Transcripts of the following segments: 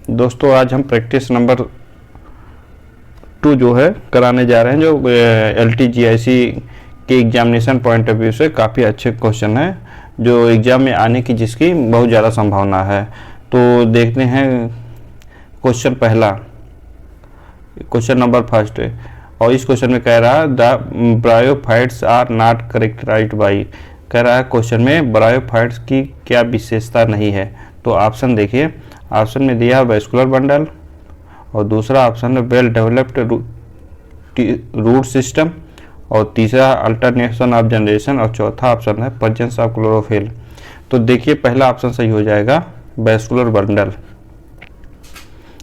दोस्तों आज हम प्रैक्टिस नंबर 2 जो है कराने जा रहे हैं, जो LTGIC के एग्जामिनेशन पॉइंट ऑफ व्यू से काफ़ी अच्छे क्वेश्चन है, जो एग्ज़ाम में आने की जिसकी बहुत ज़्यादा संभावना है। तो देखते हैं क्वेश्चन पहला, क्वेश्चन नंबर फर्स्ट। और इस क्वेश्चन में कह रहा है the bryophytes are not characterised by, कह रहा है क्वेश्चन में ब्रायोफाइट्स की क्या विशेषता नहीं है। तो ऑप्शन देखिए, ऑप्शन में दिया है वैस्कुलर बंडल, और दूसरा ऑप्शन है वेल डेवलप्ड रूट सिस्टम, और तीसरा अल्टरनेशन ऑफ जनरेशन, और चौथा ऑप्शन है प्रेजेंस ऑफ क्लोरोफिल। तो देखिए पहला ऑप्शन सही हो जाएगा वैस्कुलर बंडल,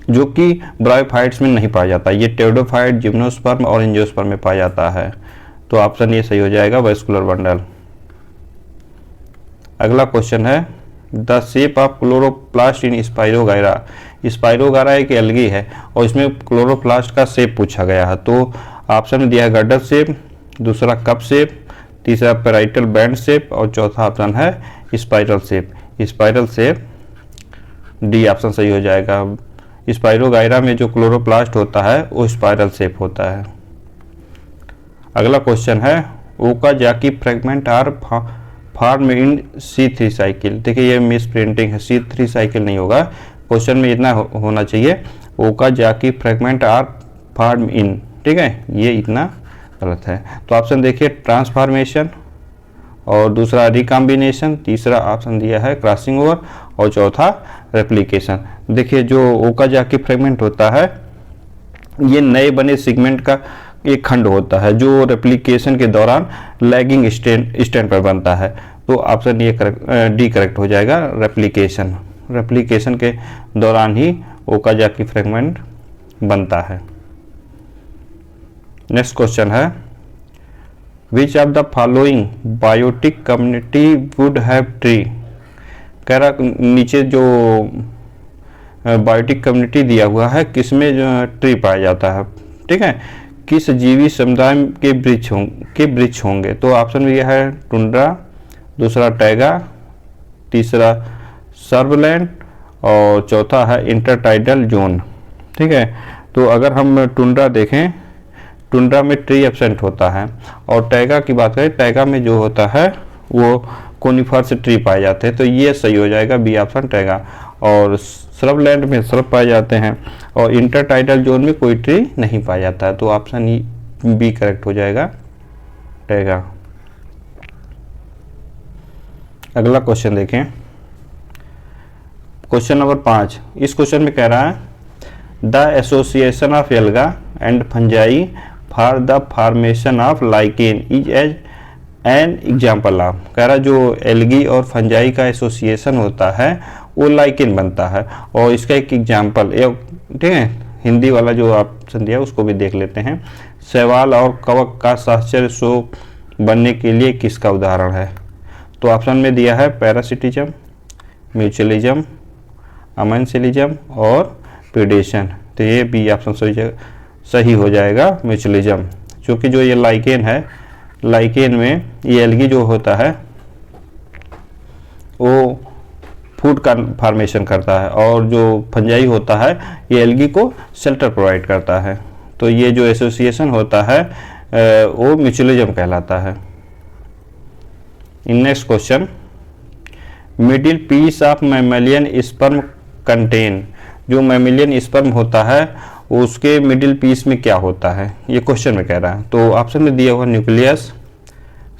जो कि ब्रायोफाइट्स में नहीं पाया जाता। ये टेरिडोफाइट, जिम्नोस्पर्म और एंजियोस्पर्म में पाया जाता है। तो ऑप्शन ये सही हो जाएगा वैस्कुलर बंडल। अगला क्वेश्चन है the shape of chloroplast in spirogyra. Spirogyra एक एल्गी है और इसमें क्लोरोप्लास्ट का शेप पूछा गया है। तो ऑप्शन में दिया है गड्ढर शेप, दूसरा कप शेप, तीसरा पेराइटल बैंड शेप, और चौथा ऑप्शन है spiral shape. Spiral shape, D option सही हो जाएगा। स्पाइरोगायरा में जो क्लोरोप्लास्ट होता है वो स्पाइरल शेप होता है। अगला क्वेश्चन है Okazaki fragment are form in C3 cycle. देखिए ये मिस प्रिंटिंग है, C3 साइकिल नहीं होगा, क्वेश्चन में इतना होना चाहिए Okazaki fragment are form in, ठीक है, ये इतना गलत है। तो ऑप्शन देखिए ट्रांसफॉर्मेशन, और दूसरा रिकॉम्बिनेशन, तीसरा ऑप्शन दिया है क्रॉसिंग ओवर, और चौथा रेप्लिकेशन। देखिए जो ओकाजाकी फ्रेगमेंट होता है ये नए बने सेगमेंट का एक खंड होता है जो रेप्लिकेशन के दौरान लैगिंग स्टैंड पर बनता है। तो ऑप्शन ये डी करेक्ट हो जाएगा, रेप्लिकेशन। रेप्लिकेशन के दौरान ही ओकाजाकी फ्रेगमेंट बनता है। नेक्स्ट क्वेश्चन है which of the following biotic community would have tree. कह रहा नीचे जो बायोटिक कम्युनिटी दिया हुआ है किसमें जो ट्री पाया जाता है, ठीक है, किस जीवी समुदाय के वृक्ष होंगे। तो ऑप्शन में यह है टुंड्रा, दूसरा टैगा, तीसरा सर्वलैंड, और चौथा है इंटरटाइडल जोन, ठीक है। तो अगर हम टुंड्रा देखें, टुंड्रा में ट्री एब्सेंट होता है, और टैगा की बात करें, टैगा में जो होता है वो कोनिफर्स ट्री पाए जाते हैं। तो ये सही हो जाएगा बी ऑप्शन टैगा। और श्रबलैंड में श्रब पाए जाते हैं, और इंटरटाइडल जोन में कोई ट्री नहीं पाया जाता है। तो ऑप्शन बी करेक्ट हो जाएगा, टैगा। अगला क्वेश्चन देखें, क्वेश्चन नंबर 5। इस क्वेश्चन में कह रहा है the association of alga and fungi for the formation of lichen is as an example of. कह रहा जो एल्गी और फंजाई का एसोसिएशन होता है वो लाइकेन बनता है, और इसका एक एग्जाम्पल, ठीक है, हिंदी वाला जो ऑप्शन दिया उसको भी देख लेते हैं। शैवाल और कवक का सहचर्य शोक बनने के लिए किसका उदाहरण है। तो ऑप्शन में दिया है पैरासिटिज्म, म्यूचुअलिज्म, अमेंसिलिज्म और प्रीडेशन। तो ये बी ऑप्शन सही हो जाएगा म्यूचुअलिज्म, क्योंकि जो ये लाइकेन है, लाइकेन में ये एल्गी जो होता है वो फूड का फॉर्मेशन करता है, और जो फंजाई होता है ये एल्गी को शेल्टर प्रोवाइड करता है। तो ये जो एसोसिएशन होता है वो म्यूचुअलिज्म कहलाता है। Next question middle piece of mammalian sperm contain. जो मैमेलियन स्पर्म होता है उसके मिडिल पीस में क्या होता है, ये क्वेश्चन में कह रहा है। तो ऑप्शन में दिया हुआ न्यूक्लियस,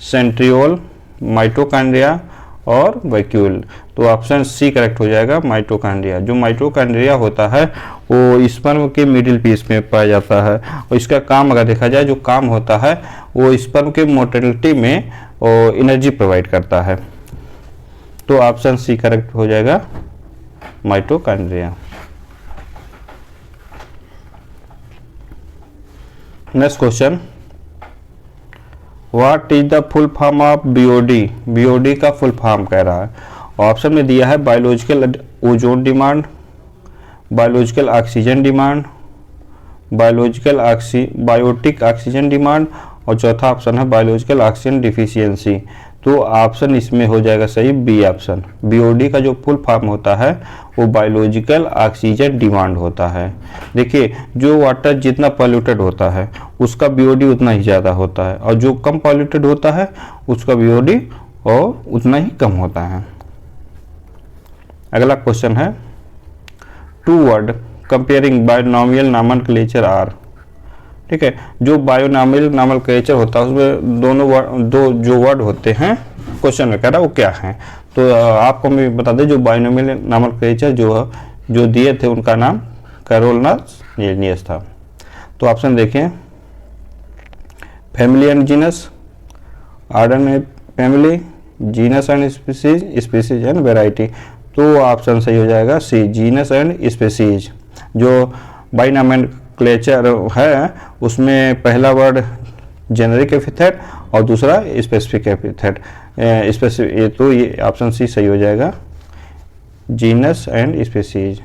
सेंट्रियोल, माइटोकॉन्ड्रिया और वैक्यूल। तो ऑप्शन सी करेक्ट हो जाएगा, माइटोकॉन्ड्रिया। जो माइटोकॉन्ड्रिया होता है वो स्पर्म के मिडिल पीस में पाया जाता है, और इसका काम अगर देखा जाए, जो काम होता है वो स्पर्म के मोटिलिटी में एनर्जी प्रोवाइड करता है। तो ऑप्शन सी करेक्ट हो जाएगा, mitochondria. Next question what is the full form of BOD. BOD का फुल फॉर्म कह रहा है। ऑप्शन में दिया है biological ozone demand, biological oxygen demand, biotic oxygen demand, और चौथा ऑप्शन है बायोलॉजिकल ऑक्सीजन डिफिशियंसी। तो ऑप्शन इसमें हो जाएगा सही बी ऑप्शन। बीओडी का जो फुल फॉर्म होता है वो बायोलॉजिकल ऑक्सीजन डिमांड होता है। देखिए जो वाटर जितना पॉल्यूटेड होता है उसका बीओडी उतना ही ज़्यादा होता है, और जो कम पॉल्यूटेड होता है उसका बीओडी और उतना ही कम होता है। अगला क्वेश्चन है, two word comparing binomial nomenclature are. ठीक है, जो बायोनॉमियल नॉमेनक्लेचर होता है उसमें दो जो वर्ड होते हैं क्वेश्चन में कह रहा है वो क्या है। तो आपको मैं बता दें, जो बायोनॉमियल नॉमेनक्लेचर जो दिए थे उनका नाम कैरोलिनस लिनियस था। तो ऑप्शन देखें, family and genus, order and family, genus and species, species and variety. तो ऑप्शन सही हो जाएगा सी, जीनस एंड स्पीसीज। जो बायोनॉमेनक्लेचर है उसमें पहला वर्ड जेनेरिक एपिथेट और दूसरा स्पेसिफिक एपिथेट। तो ये ऑप्शन सी सही हो जाएगा, जीनस एंड स्पीसीज।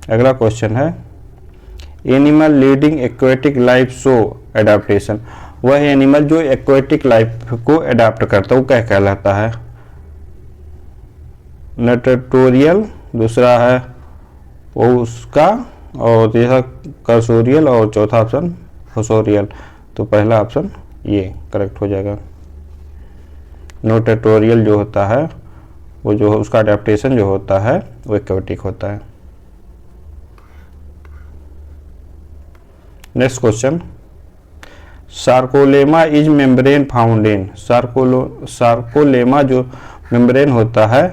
अगला क्वेश्चन है, animal leading aquatic life show adaptation. वह एनिमल जो एक्वेटिक लाइफ को अडाप्ट करता है वो क्या कहलाता है? नटटोरियल, दूसरा है वो उसका, और तीसरा कर्सोरियल, और चौथा ऑप्शन फोसोरियल। तो पहला ऑप्शन ये करेक्ट हो जाएगा। नटटोरियल जो होता है वो जो उसका अडेप्टेशन जो होता है वो एक्वेटिक होता है। Next question, sarcolemma is membrane found in. Sarcolemma जो मेम्ब्रेन होता है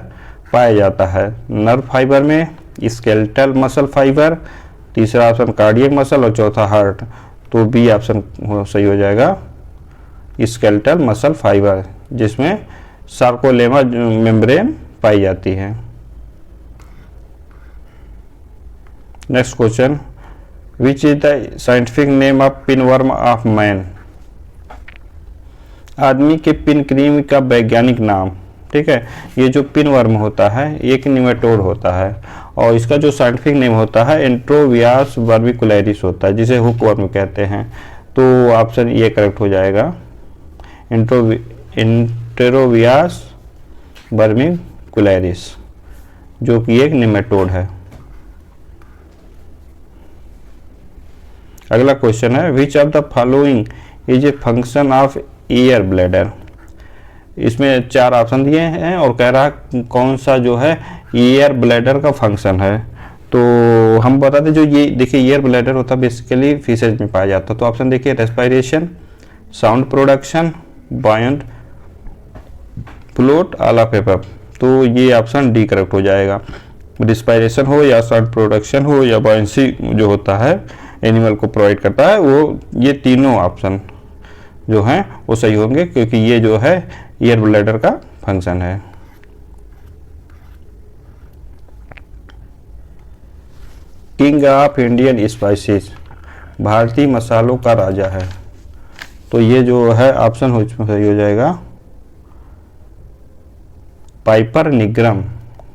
पाया जाता है नर्व फाइबर में, स्केलेटल मसल फाइबर, तीसरा ऑप्शन कार्डियक मसल और चौथा हार्ट। तो बी ऑप्शन सही हो जाएगा, स्केलेटल मसल फाइबर, जिसमें सार्कोलेमा मेम्ब्रेन पाई जाती है। Next question, which is the scientific name of pinworm of man. आदमी के पिनक्रीम का वैज्ञानिक नाम। ठीक है, ये जो पिनवर्म होता है एक निमेटोड होता है और इसका जो साइंटिफिक नेम होता है एंट्रोवियास वर्बिकुलरिस होता है, जिसे हुकवर्म कहते हैं। तो ऑप्शन ये करेक्ट हो जाएगा, एंट्रोवियास वर्बिकुलरिस, जो कि एक निमेटोड है। अगला क्वेश्चन है, which of the following is a function of air bladder. इसमें चार ऑप्शन दिए हैं और कह रहा है कौन सा जो है एयर ब्लैडर का फंक्शन है। तो हम बता दें, जो ये देखिए एयर ब्लैडर होता है बेसिकली फिशेज में पाया जाता है। तो ऑप्शन देखिए, respiration, sound production, buoyant float, all of above. तो ये ऑप्शन डी करेक्ट हो जाएगा। रेस्पिरेशन हो या साउंड प्रोडक्शन हो या बायंसी जो होता है एनिमल को प्रोवाइड करता है, वो ये तीनों ऑप्शन जो हैं वो सही होंगे, क्योंकि ये जो है एयर ब्लैडर का फंक्शन है। किंग ऑफ इंडियन स्पाइसेस, भारतीय मसालों का राजा है। तो ये जो है ऑप्शन हो सही हो जाएगा, पाइपर निग्रम,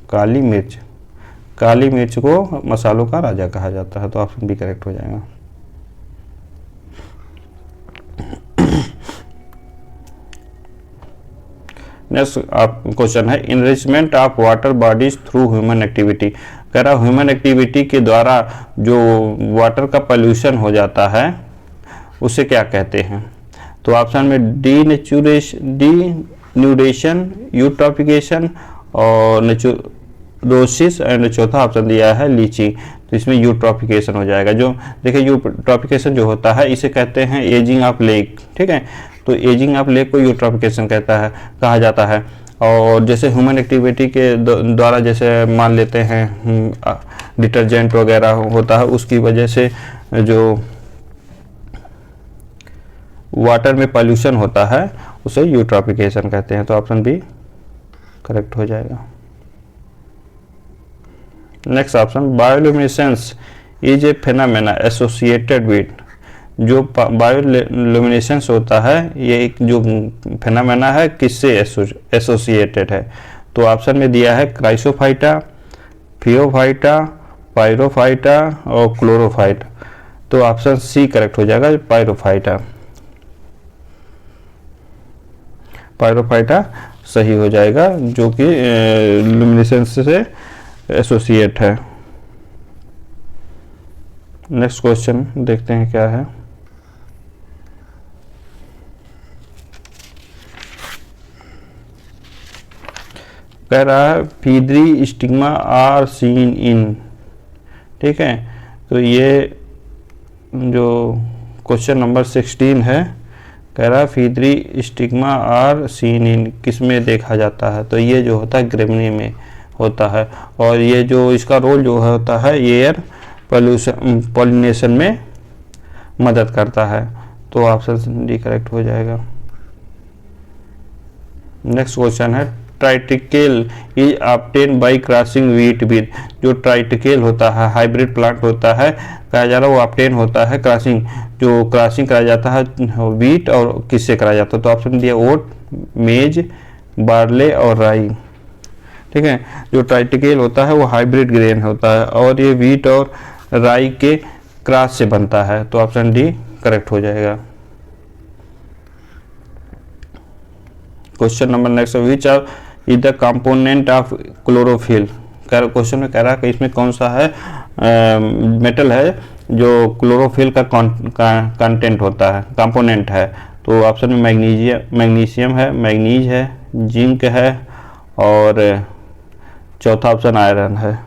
काली मिर्च। काली मिर्च को मसालों का राजा कहा जाता है। तो ऑप्शन बी करेक्ट हो जाएगा। नेक्स्ट क्वेश्चन है, enrichment of water bodies through human activity. कह रहा ह्यूमन एक्टिविटी के द्वारा जो वाटर का पोल्यूशन हो जाता है उसे क्या कहते हैं। तो ऑप्शन में डीन्यूडेशन, यूट्रॉफिकेशन और नेचुरोसिस, एंड चौथा ऑप्शन दिया है लीचिंग। तो इसमें यूट्रॉफिकेशन हो जाएगा। जो देखिए यूट्रॉफिकेशन जो होता है इसे कहते हैं एजिंग ऑफ लेक। ठीक है, तो एजिंग ऑफ लेक को यूट्रॉफिकेशन कहा जाता है। और जैसे ह्यूमन एक्टिविटी के द्वारा जैसे मान लेते हैं डिटर्जेंट वगैरह होता है, उसकी वजह से जो वाटर में पॉल्यूशन होता है उसे यूट्रॉफिकेशन कहते हैं। तो ऑप्शन बी करेक्ट हो जाएगा। Next option, bioluminescence is a phenomena associated with. जो बायोल्यूमिनेसेंस होता है ये एक जो फेनोमेना है किससे एसोसिएटेड है। तो ऑप्शन में दिया है क्राइसोफाइटा, फियोफाइटा, पायरोफाइटा और क्लोरोफाइटा। तो ऑप्शन सी करेक्ट हो जाएगा, पायरोफाइटा। पायरोफाइटा सही हो जाएगा, जो कि ल्यूमिनेसेंस से एसोसिएट है। नेक्स्ट क्वेश्चन देखते हैं क्या है। कह रहा है फीदरी स्टिग्मा आर सीन इन, ठीक है। तो ये जो क्वेश्चन नंबर 16 है, कह रहा है फीदरी स्टिग्मा आर सीन इन किस में देखा जाता है, तो ये जो होता है ग्रेमनी में होता है, और ये जो इसका रोल जो होता है एयर पॉलिनेशन में मदद करता है। तो ऑप्शन डी करेक्ट हो जाएगा। नेक्स्ट क्वेश्चन है ट्राइटिकेल is obtain bye crossing wheat with, जो ट्राइटिकेल होता है हाइब्रिड प्लांट होता है, कहा जा रहा है वो ऑब्टेन होता है क्रॉसिंग, जो क्रॉसिंग कराया जाता है वीट और किससे कराया जाता है, तो ऑप्शन दिया ओट, मेज, बार्ले और राई, ठीक है। जो ट्राइटिकेल होता है वो हाइब्रिड ग्रेन होता है और ये वीट और राई के क्रॉस से बनता है, तो ऑप्शन डी करेक्ट हो जाएगा। Question number next, which are is the component of chlorophyll, question में कह रहा है कि इसमें कौन सा है मेटल है जो क्लोरोफिल का कंटेंट होता है, कंपोनेंट है, तो ऑप्शन में मैग्नीशियम है, मैग्नीज है, जिंक है और चौथा ऑप्शन आयरन है,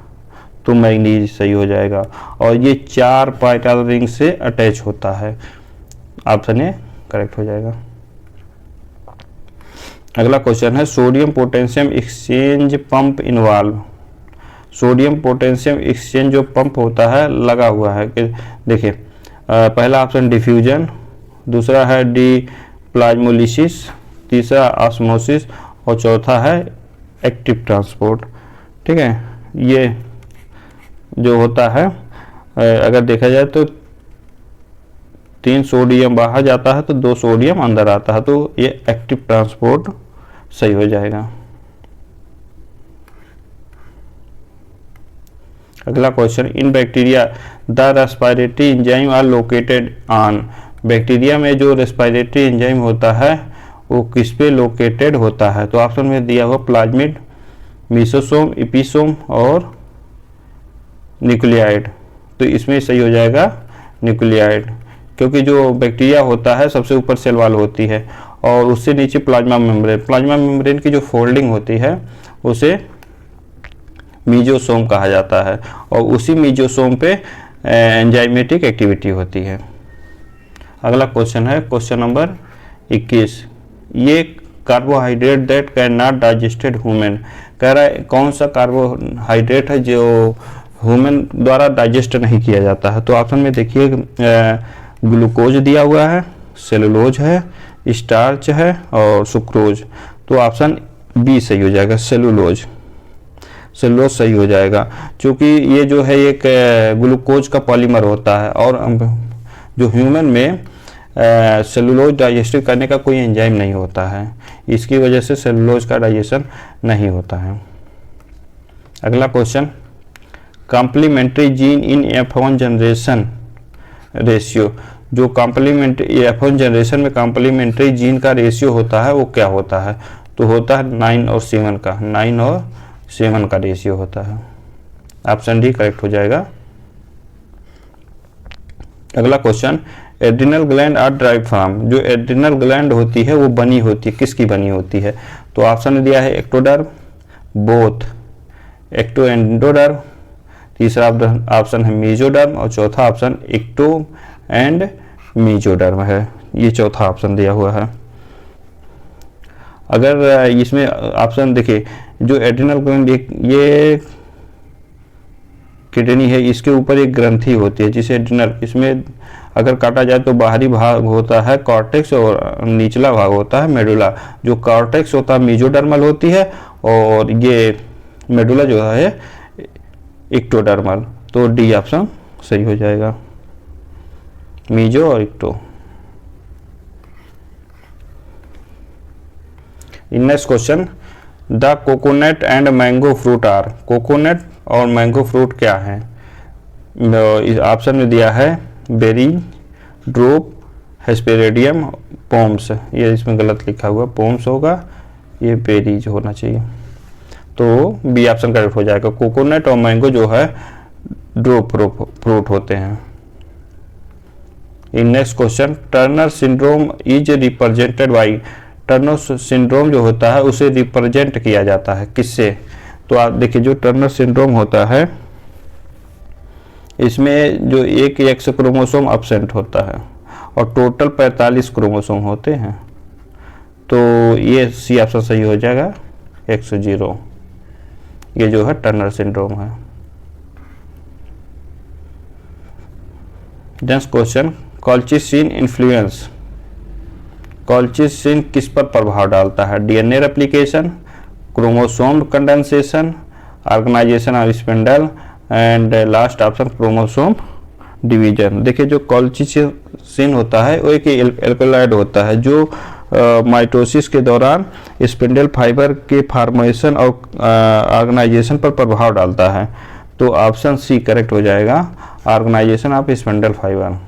तो मैग्नीज सही हो जाएगा। और ये 4 पाइटल रिंग से अटैच होता है, ऑप्शन ए करेक्ट हो जाएगा। अगला क्वेश्चन है sodium potassium exchange pump involve, sodium potassium exchange जो पंप होता है लगा हुआ है कि देखिए पहला ऑप्शन डिफ्यूजन, दूसरा है डी प्लाज्मोलिसिस, तीसरा ऑस्मोसिस और चौथा है एक्टिव ट्रांसपोर्ट, ठीक है। ये जो होता है अगर देखा जाए तो 3 सोडियम बाहर जाता है तो 2 सोडियम अंदर आता है, तो ये एक्टिव ट्रांसपोर्ट सही हो जाएगा। अगला question, in bacteria the respiratory enzyme are located on, bacteria में जो रेस्पिरेटरी एंजाइम होता है वो किस पे लोकेटेड होता है, तो ऑप्शन में दिया हुआ प्लाज्मिड, मीसोसोम, एपिसोम और न्यूक्लियाइड, तो इसमें सही हो जाएगा न्यूक्लियाइड, क्योंकि जो बैक्टीरिया होता है सबसे ऊपर सेल वॉल होती है और उससे नीचे प्लाज्मा मेम्ब्रेन, प्लाज्मा मेम्ब्रेन की जो फोल्डिंग होती है उसे मीजोसोम कहा जाता है और उसी मीजोसोम पे एंजाइमेटिक एक्टिविटी होती है। अगला क्वेश्चन है क्वेश्चन नंबर 21, ये carbohydrate that can not digested human, कह रहा है कौन सा कार्बोहाइड्रेट है जो ह्यूमन द्वारा डाइजेस्ट नहीं किया जाता है, तो ऑप्शन में देखिए ग्लूकोज दिया हुआ है, सेलुलोज है, स्टार्च है और सुक्रोज, तो ऑप्शन बी सही हो जाएगा, सेलुलोज, सेलुलोज सही हो जाएगा, क्योंकि ये जो है एक ग्लूकोज का पॉलीमर होता है और जो ह्यूमन में सेलुलोज डाइजेस्ट करने का कोई एंजाइम नहीं होता है, इसकी वजह से सेलुलोज का डाइजेशन नहीं होता है। अगला question, complementary gene in F1 generation ratio, जो कॉम्प्लीमेंट्री F1 जनरेशन में कॉम्प्लीमेंट्री जीन का रेशियो होता है वो क्या होता है, तो होता है 9 और 7 का, 9 और 7 का रेशियो होता है, ऑप्शन डी करेक्ट हो जाएगा। अगला question, adrenal gland are drive from, जो एड्रिनल ग्लैंड होती है वो बनी होती है, किसकी बनी होती है, तो ऑप्शन में दिया है एक्टोडर्म, बोथ, एक्टोएंडोडर्म, तीसरा ऑप्शन है मेसोडर्म और चौथा ऑप्शन एक्टो एंड मेसोडर्म है, ये चौथा ऑप्शन दिया हुआ है। अगर इसमें ऑप्शन देखिए जो एड्रिनल ग्लैंड ये किडनी है, इसके ऊपर एक ग्रंथि होती है जिसे एड्रिनल, इसमें अगर काटा जाए तो बाहरी भाग होता है कॉर्टेक्स और निचला भाग होता है मेडुला, जो कॉर्टेक्स होता है मेसोडर्मल होती है और ये मेडुला जो है एक्टोडर्मल, तो डी ऑप्शन सही हो जाएगा, मीजो और ecto. Next question, the coconut and mango fruit are, coconut और मैंगो फ्रूट क्या है, इस ऑप्शन में दिया है बेरी, ड्रोप, हेस्पेरेडियम पॉम्स, ये इसमें गलत लिखा हुआ, पॉम्स होगा, ये बेरीज होना चाहिए, तो बी ऑप्शन करेक्ट हो जाएगा। कोकोनट और मैंगो जो है ड्रो फ्रूट होते हैं। इन next question, Turner syndrome is represented by, Turner syndrome जो होता है उसे रिप्रेजेंट किया जाता है किससे? तो आप देखिए जो टर्नर सिंड्रोम होता है इसमें जो एक एक्स क्रोमोसोम एब्सेंट होता है और टोटल 45 क्रोमोसोम होते हैं, तो ये सी ऑप्शन सही हो जाएगा, X0, ये जो है टर्नर सिंड्रोम है। Next question, colchicine influence, colchicine किस पर प्रभाव डालता है? DNA replication, chromosome condensation, organisation of spindle and last option chromosome division. देखिए जो कॉल्चिसिन होता है वो एक एल्कोलाइड होता है जो माइटोसिस के दौरान स्पिंडल फाइबर के फॉर्मेशन और ऑर्गेनाइजेशन पर प्रभाव डालता है, तो ऑप्शन सी करेक्ट हो जाएगा, ऑर्गेनाइजेशन ऑफ स्पिंडल फाइबर।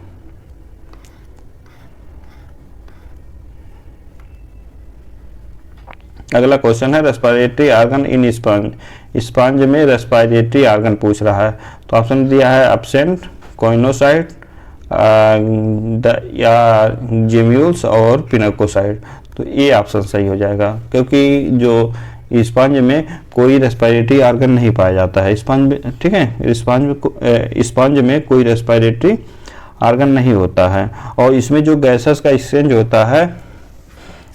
अगला क्वेश्चन है respiratory organ in sponge, sponge में रेस्पिरेटरी ऑर्गन पूछ रहा है, तो ऑप्शन दिया है एब्सेंट, कोइनोसाइट या जेम्यूल्स और पिनकोसाइट, तो ये ऑप्शन सही हो जाएगा, क्योंकि जो स्पंज में कोई रेस्पिरेटरी ऑर्गन नहीं पाया जाता है, स्पंज में, ठीक है, स्पंज में कोई रेस्पिरेटरी ऑर्गन नहीं होता है, और इसमें जो गैसेस का एक्सचेंज होता है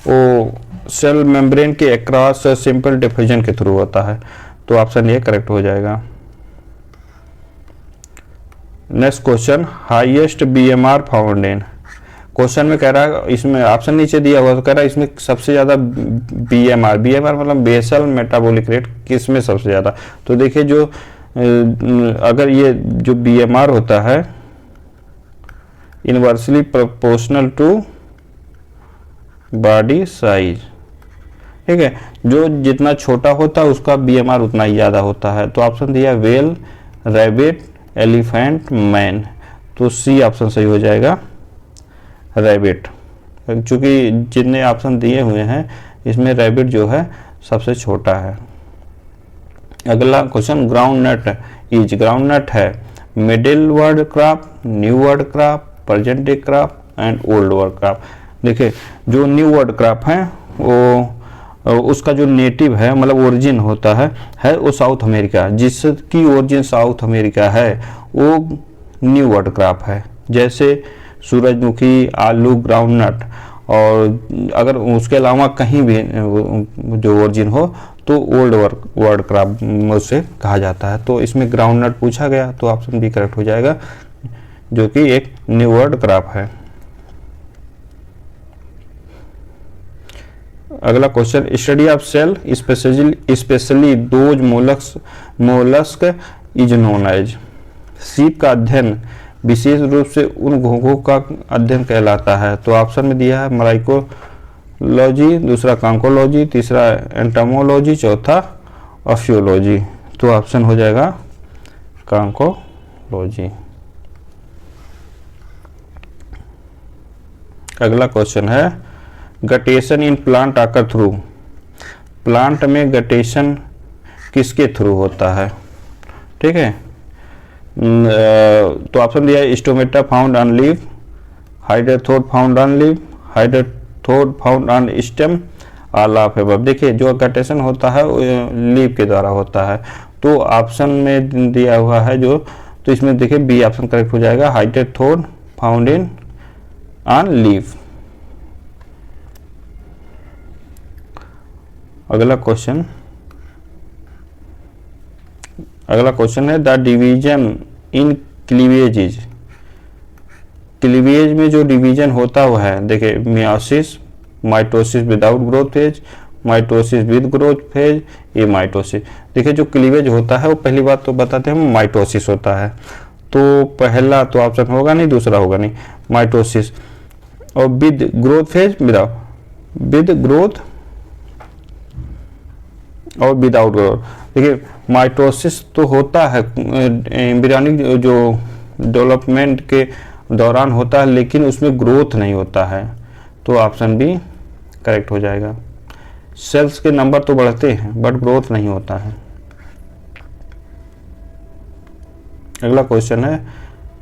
वो सेल मेम्ब्रेन के अक्रॉस सिंपल डिफ्यूजन के थ्रू होता है, तो ऑप्शन ये करेक्ट हो जाएगा। Next question, highest BMR found in, question में कह रहा है, इसमें ऑप्शन नीचे दिया हुआ तो कह रहा है इसमें सबसे ज़्यादा बीएमआर, बीएमआर मतलब बेसल मेटाबॉलिक रेट किस में सबसे ज़्यादा, तो देखिए जो अगर ये जो बीएमआर होता है inversely proportional to body size, ठीक है, जो जितना छोटा होता है उसका बीएमआर उतना ही ज़्यादा होता है, तो ऑप्शन दिया वेल, रैबिट, एलिफेंट, मैन, तो सी ऑप्शन सही हो जाएगा, रैबिट, क्योंकि जितने ऑप्शन दिए हुए हैं इसमें रैबिट जो है सबसे छोटा है। अगला question, ground nut is, ground nut है middle world crop, new world crop, present day crop and old world crop. देखिए जो न्यू वर्ड क्रॉप है वो उसका जो नेटिव है मतलब ओरिजिन होता है वो साउथ अमेरिका, जिसकी ओरिजिन साउथ अमेरिका है वो न्यू वर्ड क्रॉप है, जैसे सूरजमुखी, आलू, ग्राउंडनट, और अगर उसके अलावा कहीं भी जो ओरिजिन हो तो ओल्ड वर्ड क्रॉप उससे कहा जाता है, तो इसमें ग्राउंडनट पूछा गया तो ऑप्शन बी करेक्ट हो जाएगा, जो कि एक न्यू वर्ड क्रॉप है। अगला question, study of cell specially those mollusc is known as, सीप का अध्ययन विशेष रूप से उन घोंघों का अध्ययन कहलाता है, तो ऑप्शन में दिया है माइकोलॉजी, दूसरा कांकोलॉजी, तीसरा एंटोमोलॉजी, चौथा ऑफियोलॉजी, तो ऑप्शन हो जाएगा कांकोलॉजी। अगला क्वेश्चन है गटेशन इन प्लांट आकर थ्रू, प्लांट में गटेशन किसके थ्रू होता है, ठीक है, तो ऑप्शन दिया है stomata found on leaf, हाइड्रोथोड found on leaf, हाइड्रोथोड found on stem, all of above. देखिए जो गटेशन होता है वो लीफ के द्वारा होता है, तो ऑप्शन में दिया हुआ है जो, तो इसमें देखिए बी ऑप्शन करेक्ट हो जाएगा, हाइड्रोथोड फाउंड इन ऑन लीफ। अगला क्वेश्चन है the division in cleavage is, cleavage में जो डिवीजन होता हुआ है, देखिए meiosis, mitosis without growth phase, mitosis with growth phase, ये माइटोसिस। देखिए जो क्लीवेज होता है वो पहली बात तो बताते हैं माइटोसिस होता है, तो पहला तो ऑप्शन होगा नहीं, दूसरा होगा नहीं, माइटोसिस, और with growth phase, with growth और विदाउट ग्रोथ। देखिए माइटोसिस तो होता है एम्ब्रियोनिक जो डेवलपमेंट के दौरान होता है, लेकिन उसमें ग्रोथ नहीं होता है, तो ऑप्शन बी करेक्ट हो जाएगा। सेल्स के नंबर तो बढ़ते हैं बट ग्रोथ नहीं होता है। अगला क्वेश्चन है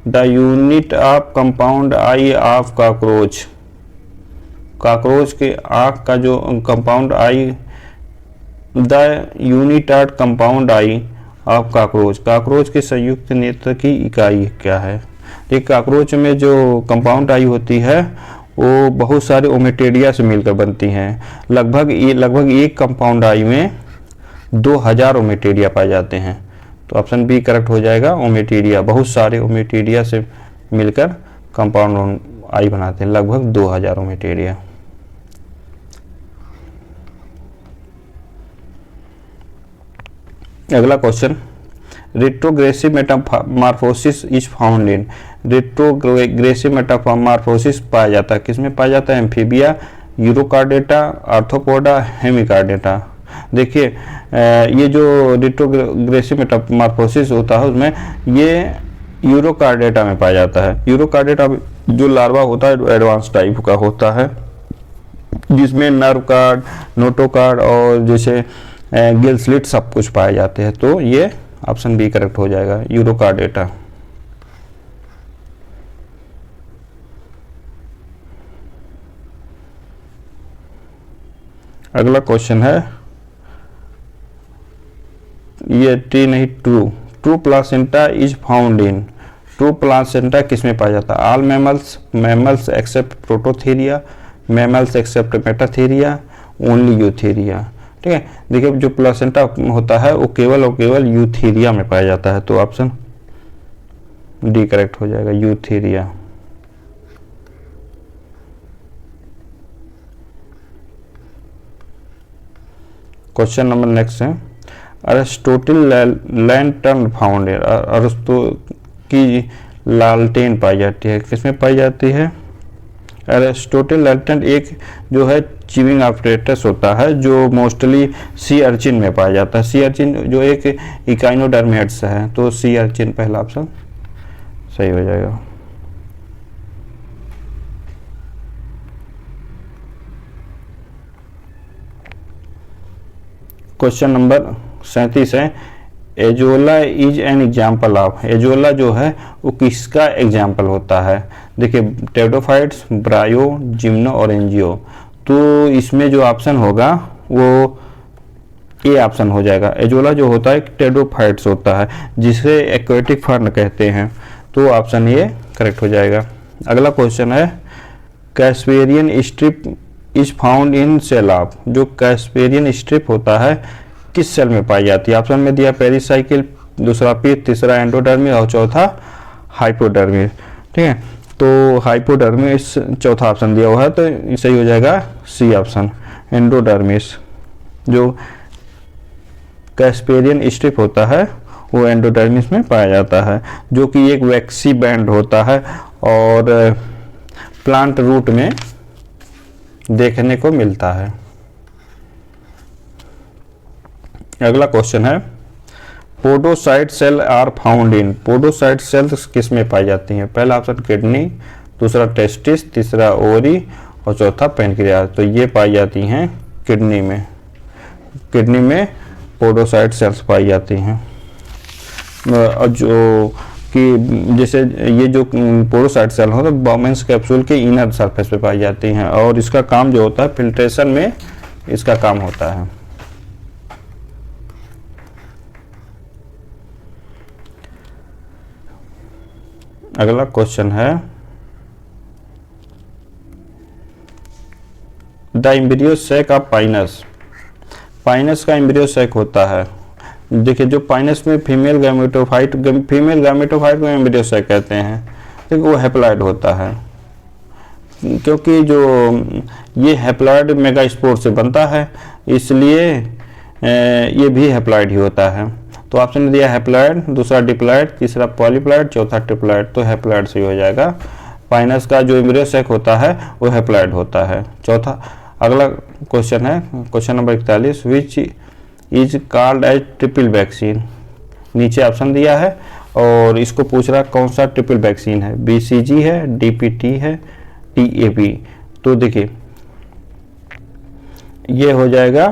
the unit of compound I of cockroach. Cockroach के आँख का जो compound I, the unit of compound I of cockroach, cockroach के संयुक्त नेत्र की इकाई क्या है। एक कॉकरोच में जो कंपाउंड आई होती है वो बहुत सारे ओमेटेडिया से मिलकर बनती हैं। लगभग एक कंपाउंड आई में 2000 ओमेटेडिया पाए जाते हैं। तो ऑप्शन बी करेक्ट हो जाएगा। ओमेटेडिया, बहुत सारे ओमेटेडिया से मिलकर कंपाउंड आई बनाते हैं, लगभग 2000 ओमेटेडिया। अगला question retrogressive metamorphosis is found in. Retrogressive metamorphosis पाया जाता है, किसमें पाया जाता है। Amphibia, urochordata, arthropoda, hemichordata. देखिए ये जो रेट्रोग्रेसिव मेटामॉर्फोसिस होता है उसमें ये यूरोकार्डेटा में पाया जाता है। यूरोकार्डेटा जो लार्वा होता है एडवांस टाइप का होता है जिसमें नर्व कार्ड, नोटोकार्ड और जैसे गिल स्लिट सब कुछ पाए जाते हैं। तो ये ऑप्शन बी करेक्ट हो जाएगा, यूरोकार्डेटा। अगला क्वेश्चन है ये टी नहीं true placenta is found in. True placenta किसमें पाया जाता है। All mammals except Prototheria, mammals except Metatheria, only Eutheria. ठीक है, देखिए जो प्लासेंटा होता है वो केवल और केवल यूथेरिया में पाया जाता है। तो ऑप्शन डी करेक्ट हो जाएगा, यूथेरिया। क्वेश्चन नंबर नेक्स्ट है अरिस्टोटिल लैंटर्न फाउंड। अरिस्टो की लालटेन पाई जाती है, किसमें पाई जाती है। एरिस्टोटल लैंटर्न एक जो है चिविंग ऑपरेटस होता है जो मोस्टली सी अर्चिन में पाया जाता है। सी अर्चिन जो एक इकाइनोडर्मेट्स है, तो सी अर्चिन पहला ऑप्शन सही हो जाएगा। क्वेश्चन नंबर 37 है azolla is an example of. Azolla जो है वो किसका एग्जाम्पल होता है। देखिए टेडोफाइट्स, ब्रायो, जिम्नो और एंजियो। तो इसमें जो ऑप्शन होगा वो ए ऑप्शन हो जाएगा। एजोला जो होता है टेडोफाइट्स होता है जिसे एक्वेटिक फर्न कहते हैं। तो ऑप्शन ए करेक्ट हो जाएगा। अगला क्वेश्चन है Casparian strip is found in cell of. जो कैस्पेरियन स्ट्रिप होता है किस सेल में पाई जाती है। ऑप्शन में दिया पेरिसाइकिल, दूसरा पित्त, तीसरा एंडोडर्मिस और चौथा हाइपोडर्मिस। ठीक है, तो हाइपोडर्मिस चौथा ऑप्शन दिया हुआ है, तो सही हो जाएगा सी ऑप्शन, एंडोडर्मिस। जो कैस्पेरियन स्ट्रिप होता है वो एंडोडर्मिस में पाया जाता है, जो कि एक वैक्सी बैंड होता है और प्लांट रूट में देखने को मिलता है। अगला क्वेश्चन है podocyte cell are found in. Podocyte cells किस में पाई जाती हैं। पहला ऑप्शन किडनी, दूसरा टेस्टिस, तीसरा ओवरी और चौथा पेनक्रियास। तो ये पाई जाती हैं किडनी में। किडनी में पोडोसाइट सेल्स पाई जाती हैं। जो कि जैसे ये जो पोडोसाइट सेल होता है बॉमेंस कैप्सूल के इनर सरफेस पे पाई जाती हैं और इसका काम जो होता है फिल्ट्रेशन में इसका काम होता है। अगला क्वेश्चन है the embryo sac of Pinus. Pinus का एम्ब्रियो सैक होता है। देखिए जो पाइनस में फीमेल गैमेटोफाइट को एम्ब्रियो सैक कहते हैं, तो वो हैप्लॉइड होता है क्योंकि जो ये हैप्लॉइड मेगास्पोर से बनता है इसलिए ये भी हैप्लॉइड ही होता है। तो ऑप्शन में दिया हैप्लॉइड, दूसरा डिप्लॉइड, तीसरा पॉलीप्लॉइड, चौथा ट्रिप्लॉइड। तो हैप्लॉइड सही हो जाएगा। पाइनस का जो एम्ब्रियो सैक होता है वो हैप्लॉइड होता है, चौथा। अगला क्वेश्चन है question number 41 which is called as triple vaccine. नीचे ऑप्शन दिया है और इसको पूछ रहा कौन सा ट्रिपल वैक्सीन है। BCG है, DPT है, TAP। तो देखिए ये हो जाएगा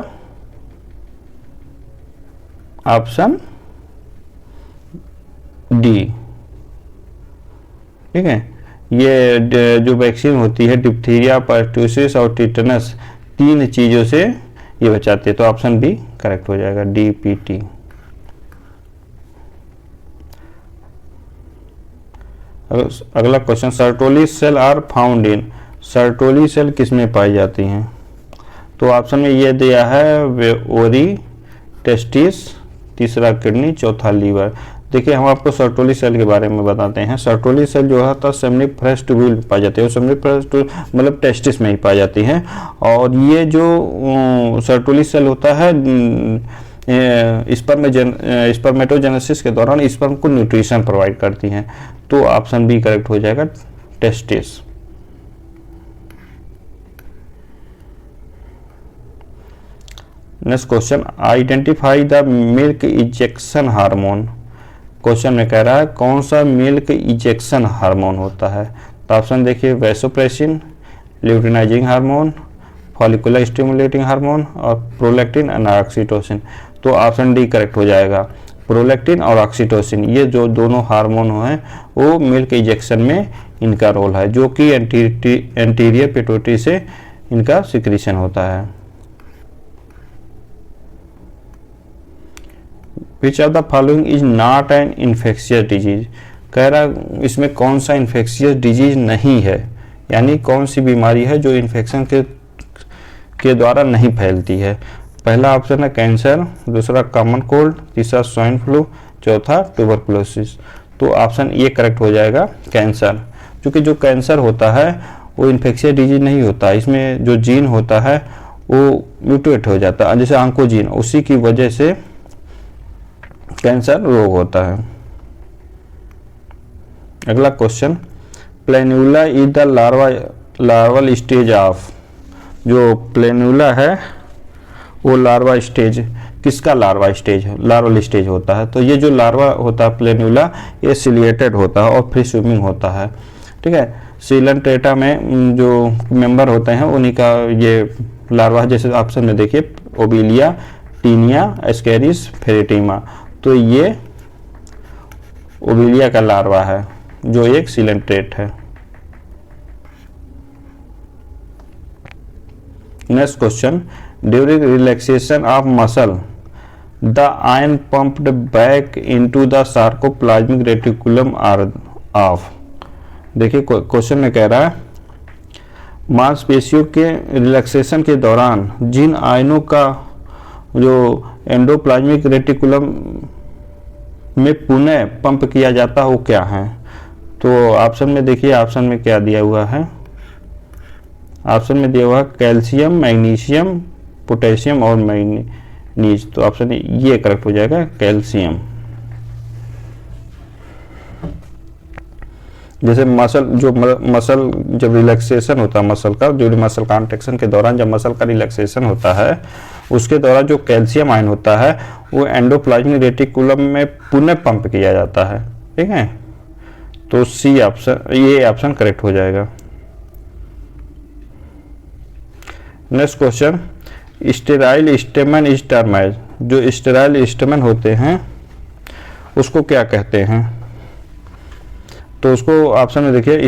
ऑप्शन डी। ठीक है, ये जो वैक्सीन होती है डिप्थीरिया, पर्टूसिस और टिटनस, 3 चीज़ों से ये बचाते हैं, तो ऑप्शन बी करेक्ट हो जाएगा, DPT। अगला question, Sertoli cell are found in, Sertoli cell किसमें पाई जाती हैं? तो ऑप्शन में ये दिया है ओरी, टेस्टिस, तीसरा किडनी, चौथा लीवर। देखिए हम आपको सर्टोली सेल के बारे में बताते हैं। सर्टोली सेल जो है सेमनीफेरस ट्यूब्यूल में पाई जाती है, सेमनीफेरस मतलब टेस्टिस में ही पाई जाती हैं। और ये जो सर्टोली सेल होता है स्पर्मेटोजेनेसिस के दौरान स्पर्म को न्यूट्रिशन प्रोवाइड करती हैं, तो ऑप्शन बी करेक्ट हो जाएगा, testis. Next question, identify the milk ejection hormone. Question में कह रहा है कौन सा मिल्क इजेक्शन हार्मोन होता है? तो ऑप्शन देखिए, vasopressin, luteinizing hormone, follicular stimulating hormone और प्रोलैक्टिन एंड ऑक्सीटोसिन। तो ऑप्शन डी करेक्ट हो जाएगा, प्रोलैक्टिन और ऑक्सीटोसिन। ये जो दोनों हार्मोन हैं वो मिल्क इजेक्शन में इनका रोल है, जो कि एंटीरियर पिट्यूटरी से इनका सिक्रीशन होता है। Which of the following is not an infectious disease. कह रहा इसमें कौन सा इन्फेक्शियस डिजीज नहीं है, यानी कौन सी बीमारी है जो इन्फेक्शन के द्वारा नहीं फैलती है। पहला ऑप्शन है कैंसर, दूसरा कॉमन कोल्ड, तीसरा स्वाइन फ्लू, चौथा ट्यूबरकुलोसिस। तो ऑप्शन ए करेक्ट हो जाएगा, कैंसर। क्योंकि जो कैंसर होता है वो इन्फेक्शियस डिजीज नहीं होता, इसमें जो जीन होता है वो म्यूटेट हो जाता है, जैसे ऑन्कोजीन, उसी की वजह से कैंसर रोग होता है। अगला question, planula is the larval stage of. जो प्लेन्यूला है वो लार्वा स्टेज, किसका लार्वा स्टेज, लार्वल स्टेज होता है। तो ये जो लार्वा होता है प्लेन्यूला, ये सिलिएटेड होता है और फ्री स्विमिंग होता है। ठीक है, सीलेंट्रेटा में जो मेंबर होते हैं उन्हीं का ये लार्वा, जैसे ऑप्शन में देखिए ओबिलिया, टीनिया, एस्केरिस, फेरेटिमा। तो ये ओबिलिया का लार्वा है जो एक सिलेंट्रेट है। Next question, during relaxation of muscle the ion pumped back into the sarcoplasmic reticulum are of. देखिए क्वेश्चन में कह रहा है मांसपेशियों के रिलैक्सेशन के दौरान जिन आयनों का जो एंडोप्लाज्मिक रेटिकुलम में पुनः पंप किया जाता है वो क्या है? तो ऑप्शन में देखिए, ऑप्शन में क्या दिया हुआ है, ऑप्शन में दिया हुआ है कैल्शियम, मैग्नीशियम, पोटेशियम और मैग्नीज। तो ऑप्शन ये करेक्ट हो जाएगा, कैल्शियम। जैसे मसल जब रिलैक्सेशन होता है मसल का, जो मसल कॉन्ट्रैक्शन के दौरान जब मसल का रिलैक्सेशन होता है उसके दौरान जो कैल्शियम आयन होता है वो एंडोप्लाज्मिक रेटिकुलम में पुनः पंप किया जाता है। ठीक है, तो सी ऑप्शन, ये ऑप्शन करेक्ट हो जाएगा। Next question, sterile stamen is term as. जो स्टेराइल स्टेमन होते हैं उसको क्या कहते हैं? तो उसको ऑप्शन में देखिए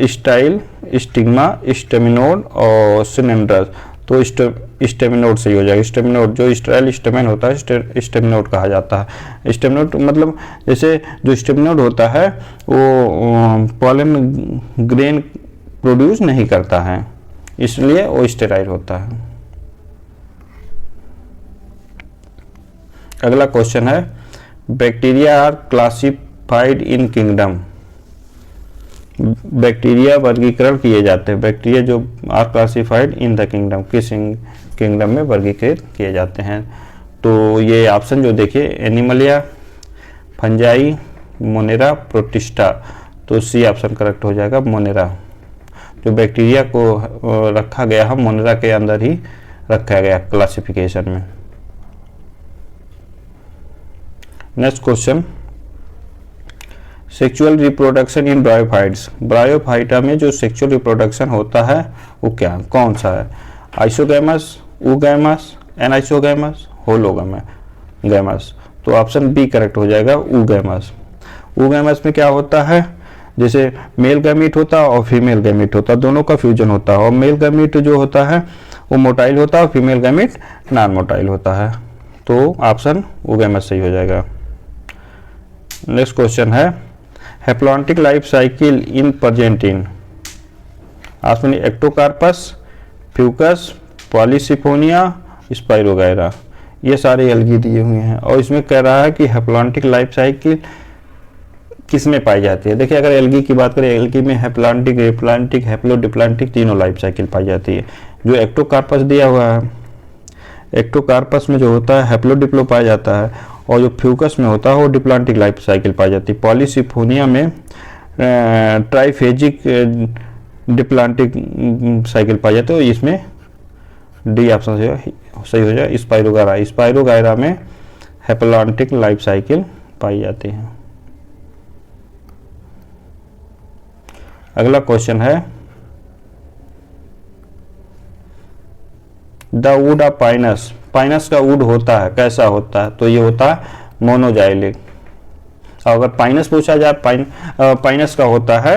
स्टाइल, स्टिग्मा, स्टेमिनोड और सिलेंड्रस। तो स्टेमिनोड सही हो जाएगा। स्टेमिनोड, जो स्टेराइल स्टेमन होता है स्टेमिनोड कहा जाता है। स्टेमिनोड मतलब जैसे जो स्टेमिनोड होता है वो पॉलन ग्रेन प्रोड्यूस नहीं करता है, इसलिए वो स्टेराइल होता है। अगला क्वेश्चन है, bacteria are classified in kingdom. Bacteria वर्गीकरण किए जाते हैं, बैक्टीरिया जो are classified in the kingdom, किस किंगडम में वर्गीकृत किए जाते हैं? तो ये ऑप्शन जो देखिए एनिमलिया, फंजाई, मोनेरा, प्रोटिस्टा। तो सी ऑप्शन करेक्ट हो जाएगा, मोनेरा। जो बैक्टीरिया को रखा गया है मोनेरा के अंदर ही रखा गया क्लासिफिकेशन में। Next question, sexual reproduction in bryophytes, bryophyta में जो सेक्सुअल रिप्रोडक्शन होता है वो क्या कौन सा है? Isogamous, oogamous, anisogamous, hologamous. तो ऑप्शन बी करेक्ट हो जाएगा, ऊगैमस। ऊगैमस में क्या होता है, जैसे मेल गैमीट होता है और फीमेल गैमीट होता है, दोनों का फ्यूजन होता है, और मेल गैमीट जो होता है वो मोटाइल होता है और फीमेल गैमीट नॉन मोटाइल होता है। तो ऑप्शन ऊगैमस सही हो जाएगा। नेक्स्ट क्वेश्चन है haplontic life cycle in present in. Option ectocarpus, fucus, polysiphonia, spirogyra. ये सारे एल्गी दिए हुए हैं और इसमें कह रहा है कि हैप्लॉन्टिक लाइफ साइकिल किस में पाई जाती है। देखिए अगर एल्गी की बात करें, एल्गी में हैप्लॉन्टिक, रिप्लांटिक, हैप्लोडिप्लांटिक तीनों लाइफ साइकिल पाई जाती है। जो एक्टोकार्पस दिया हुआ है, एक्टोकार्पस में जो होता है हैप्लोडिप्लो पाया जाता है, और जो फ्यूकस में होता है वो डिप्लांटिक लाइफ साइकिल पाई जाती है। पॉलीसिफोनिया में ट्राइफेजिक डिप्लांटिक साइकिल पाई जाती है, तो इसमें डी ऑप्शन सही हो जाए। स्पाइरोगायरा, स्पाइरोगायरा में हैप्लॉन्टिक लाइफ साइकिल पाई जाती है। अगला क्वेश्चन है the wood of Pinus, Pinus का वुड होता है कैसा होता है? तो ये होता है मोनोजाइलिक। अगर पाइनस पूछा जाए, पाइनस का होता है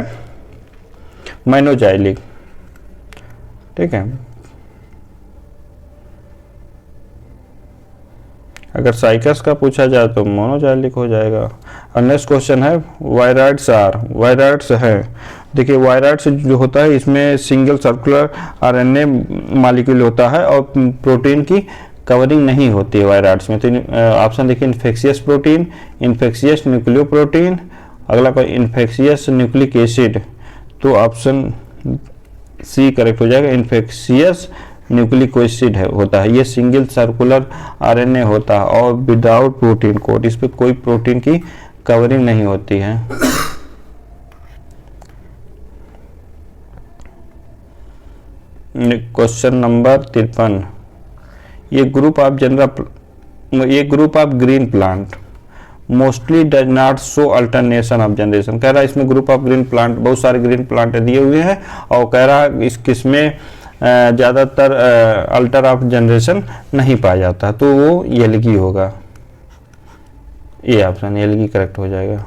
मोनोजाइलिक। ठीक है, अगर साइकस का पूछा जाए तो मोनोजाइलिक हो जाएगा। और नेक्स्ट क्वेश्चन है वायराइड्स आर, वायराइड्स है। देखिए वायराइड्स जो होता है इसमें सिंगल सर्कुलर आरएनए मॉलिक्यूल होता है और प्रोटीन की कवरिंग नहीं होती है वायराइड्स में। तो ऑप्शन देखिए infectious protein, infectious nucleo protein, अगला कोई इन्फेक्शियस न्यूक्लिक एसिड। तो ऑप्शन सी करेक्ट हो जाएगा, इन्फेक्शियस न्यूक्लिक एसिड होता है। ये सिंगल सर्कुलर आरएनए होता है और विदाउट प्रोटीन कोड, इस पर कोई प्रोटीन की कवरिंग नहीं होती है। क्वेश्चन नंबर 53, ये group of green plant mostly does not show alternation of generation. कह रहा है इसमें ग्रुप ऑफ ग्रीन प्लांट, बहुत सारे ग्रीन प्लांट दिए हुए हैं और कह रहा है इस किसमें ज़्यादातर अल्टर ऑफ जनरेशन नहीं पाया जाता, तो वो एल्गी होगा। ये ऑप्शन एल्गी करेक्ट हो जाएगा।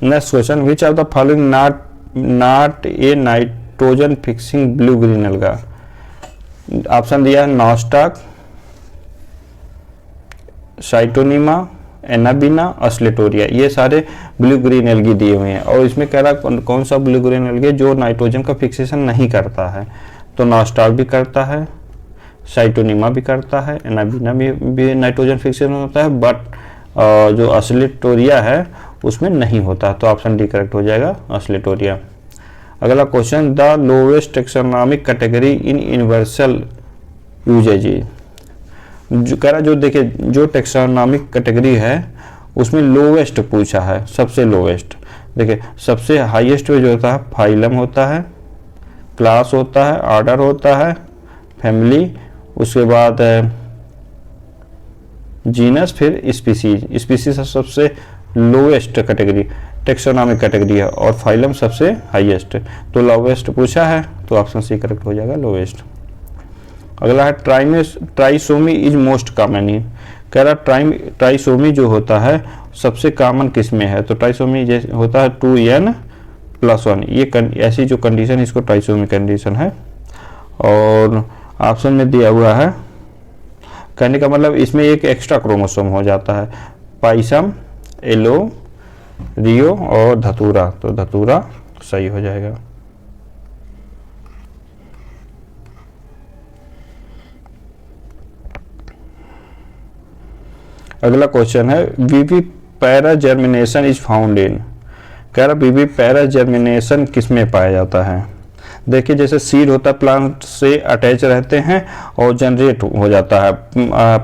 Next question, which of the following not A nitrogen fixing blue green alga. Option दिया है नॉस्टॉक, साइटोनिमा, एनाबिना, अस्लेटोरिया। ये सारे ब्लू ग्रीन एल्गी दिए हुए हैं और इसमें कह रहा कौन सा ब्लू ग्रीन एल्गी जो नाइट्रोजन का फिक्सेशन नहीं करता है। तो नॉस्टॉक भी करता है, साइटोनिमा भी करता है, एनाबिना भी नाइट्रोजन फिक्सेशन होता है, बट जो अस्लेटोरिया है उसमें नहीं होता। तो ऑप्शन डी करेक्ट हो जाएगा, अस्लेटोरिया। अगला question, the lowest taxonomic category in universal uses. जो कह रहा जो देखिए जो टेक्सोनॉमिक कैटेगरी है उसमें लोवेस्ट पूछा है, सबसे लोवेस्ट। देखिए सबसे हाईएस्ट में जो होता है फाइलम होता है, क्लास होता है, ऑर्डर होता है, फैमिली, उसके बाद जीनस, फिर स्पीसीज। स्पीसीज सबसे लोवेस्ट कैटेगरी टेक्सोनॉमिक कैटेगरी है और फाइलम सबसे हाईएस्ट। तो लोवेस्ट पूछा है तो ऑप्शन सी करेक्ट हो जाएगा, लोवेस्ट। अगला है trisomy is most common in. कह रहा ट्राइसोमी जो होता है सबसे कॉमन किस में है? तो ट्राइसोमी जैसे होता है 2n+1। ये ऐसी जो कंडीशन इसको ट्राइसोमी कंडीशन है। और ऑप्शन में दिया हुआ है, कहने का मतलब इसमें एक एक्स्ट्रा क्रोमोसोम हो जाता है, पाइसम, एलो, रियो और धतूरा। तो धतूरा सही हो जाएगा। अगला क्वेश्चन है vivipary germination is found in. कह रहा वीवी पैरा जर्मिनेशन किस में पाया जाता है? देखिए जैसे सीड होता है प्लांट से अटैच रहते हैं और जनरेट हो जाता है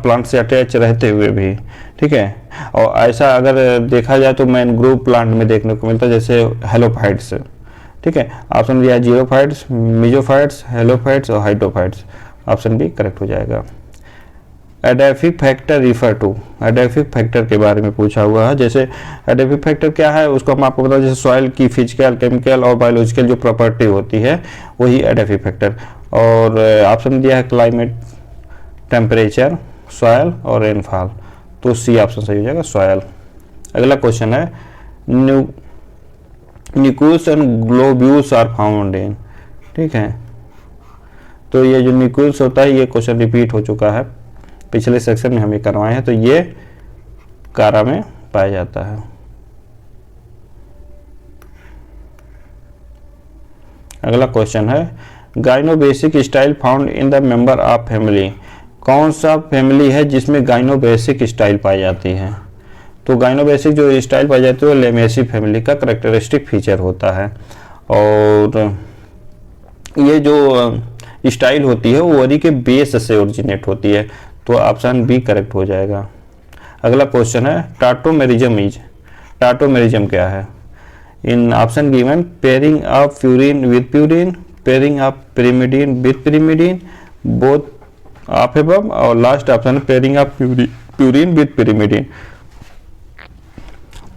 प्लांट से अटैच रहते हुए भी, ठीक है। और ऐसा अगर देखा जाए तो मैनग्रोव प्लांट में देखने को मिलता है, जैसे हेलोफाइट्स, ठीक है। ऑप्शन दिया है जीरोफाइट्स, मीजोफाइट्स, हेलोफाइट्स और हाइड्रोफाइट्स। ऑप्शन बी करेक्ट हो जाएगा। Edaphic factor refer to, edaphic factor के बारे में पूछा हुआ है। जैसे एडेफिक फैक्टर क्या है उसको हम आपको बता दें, जैसे सॉइल की फिजिकल, केमिकल और बायोलॉजिकल जो प्रॉपर्टी होती है वही एडेफिक फैक्टर। और ऑप्शन दिया है क्लाइमेट, टेम्परेचर, सॉइल और रेनफॉल, तो सी ऑप्शन सही हो जाएगा, सॉइल। अगला क्वेश्चन है nucleus and globules are found in, ठीक है। तो ये जो न्यूक्लियस होता है ये क्वेश्चन रिपीट हो चुका है, पिछले सेक्शन में हमें करवाए हैं, तो ये कारा में पाया जाता है। अगला क्वेश्चन है gynobasic style found in the member of family, कौन सा फैमिली है जिसमें गाइनोबेसिक स्टाइल पाई जाती है। तो गाइनोबेसिक जो स्टाइल पाई जाती है वो लेमेसी फैमिली का करेक्टरिस्टिक फीचर होता है। और ये जो स्टाइल होती है वो ओरी के बेस से ओरिजिनेट होती है, तो ऑप्शन बी करेक्ट हो जाएगा। अगला क्वेश्चन है टाटोमेरिज्म क्या है। इन option given pairing of purine with purine, pairing of pyrimidine with pyrimidine, both of above, और लास्ट ऑप्शन है pairing of purine with pyrimidine,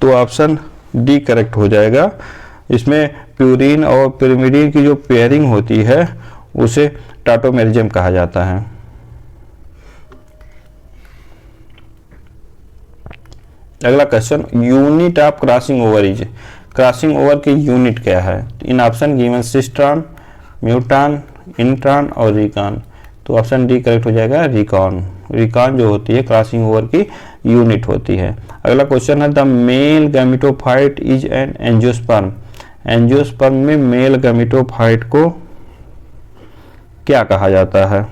तो ऑप्शन डी करेक्ट हो जाएगा। इसमें प्यूरिन और पिरिमिडीन की जो पेयरिंग होती है उसे टाटोमेरिज्म कहा जाता है। अगला question unit of crossing over is, crossing over की यूनिट क्या है। इन ऑप्शन गिवन सिस्ट्रॉन, म्यूटॉन, इंट्रॉन और रिकॉन, तो ऑप्शन डी करेक्ट हो जाएगा, रिकॉन। रिकॉन जो होती है क्रॉसिंग ओवर की यूनिट होती है। अगला क्वेश्चन है the male gametophyte is an angiosperm, angiosperm में मेल गैमेटोफाइट को क्या कहा जाता है।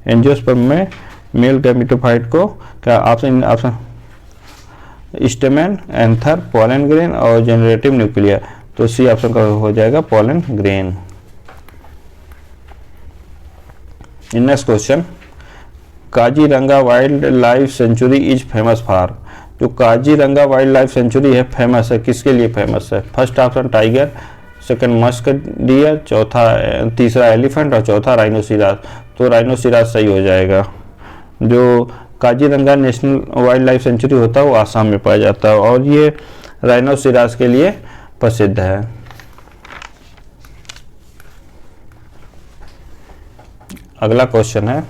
एंजियोस्पर्म में मेल गैमेटोफाइट को क्या, option stamen, anther, pollen grain और जनरेटिव न्यूक्लियर, तो सी ऑप्शन का हो जाएगा pollen grain. Next question Kaziranga wild life sanctuary is famous for, जो काजीरंगा वाइल्ड लाइफ सेंचुरी है फेमस है किसके लिए फेमस है। First option tiger, second musk deer, तीसरा एलिफेंट और चौथा राइनोसिरास, तो राइनोसिरास सही हो जाएगा। जो Kaziranga national wild life sanctuary होता है वो आसाम में पाया जाता है और ये राइनोसिरास के लिए प्रसिद्ध है। अगला क्वेश्चन है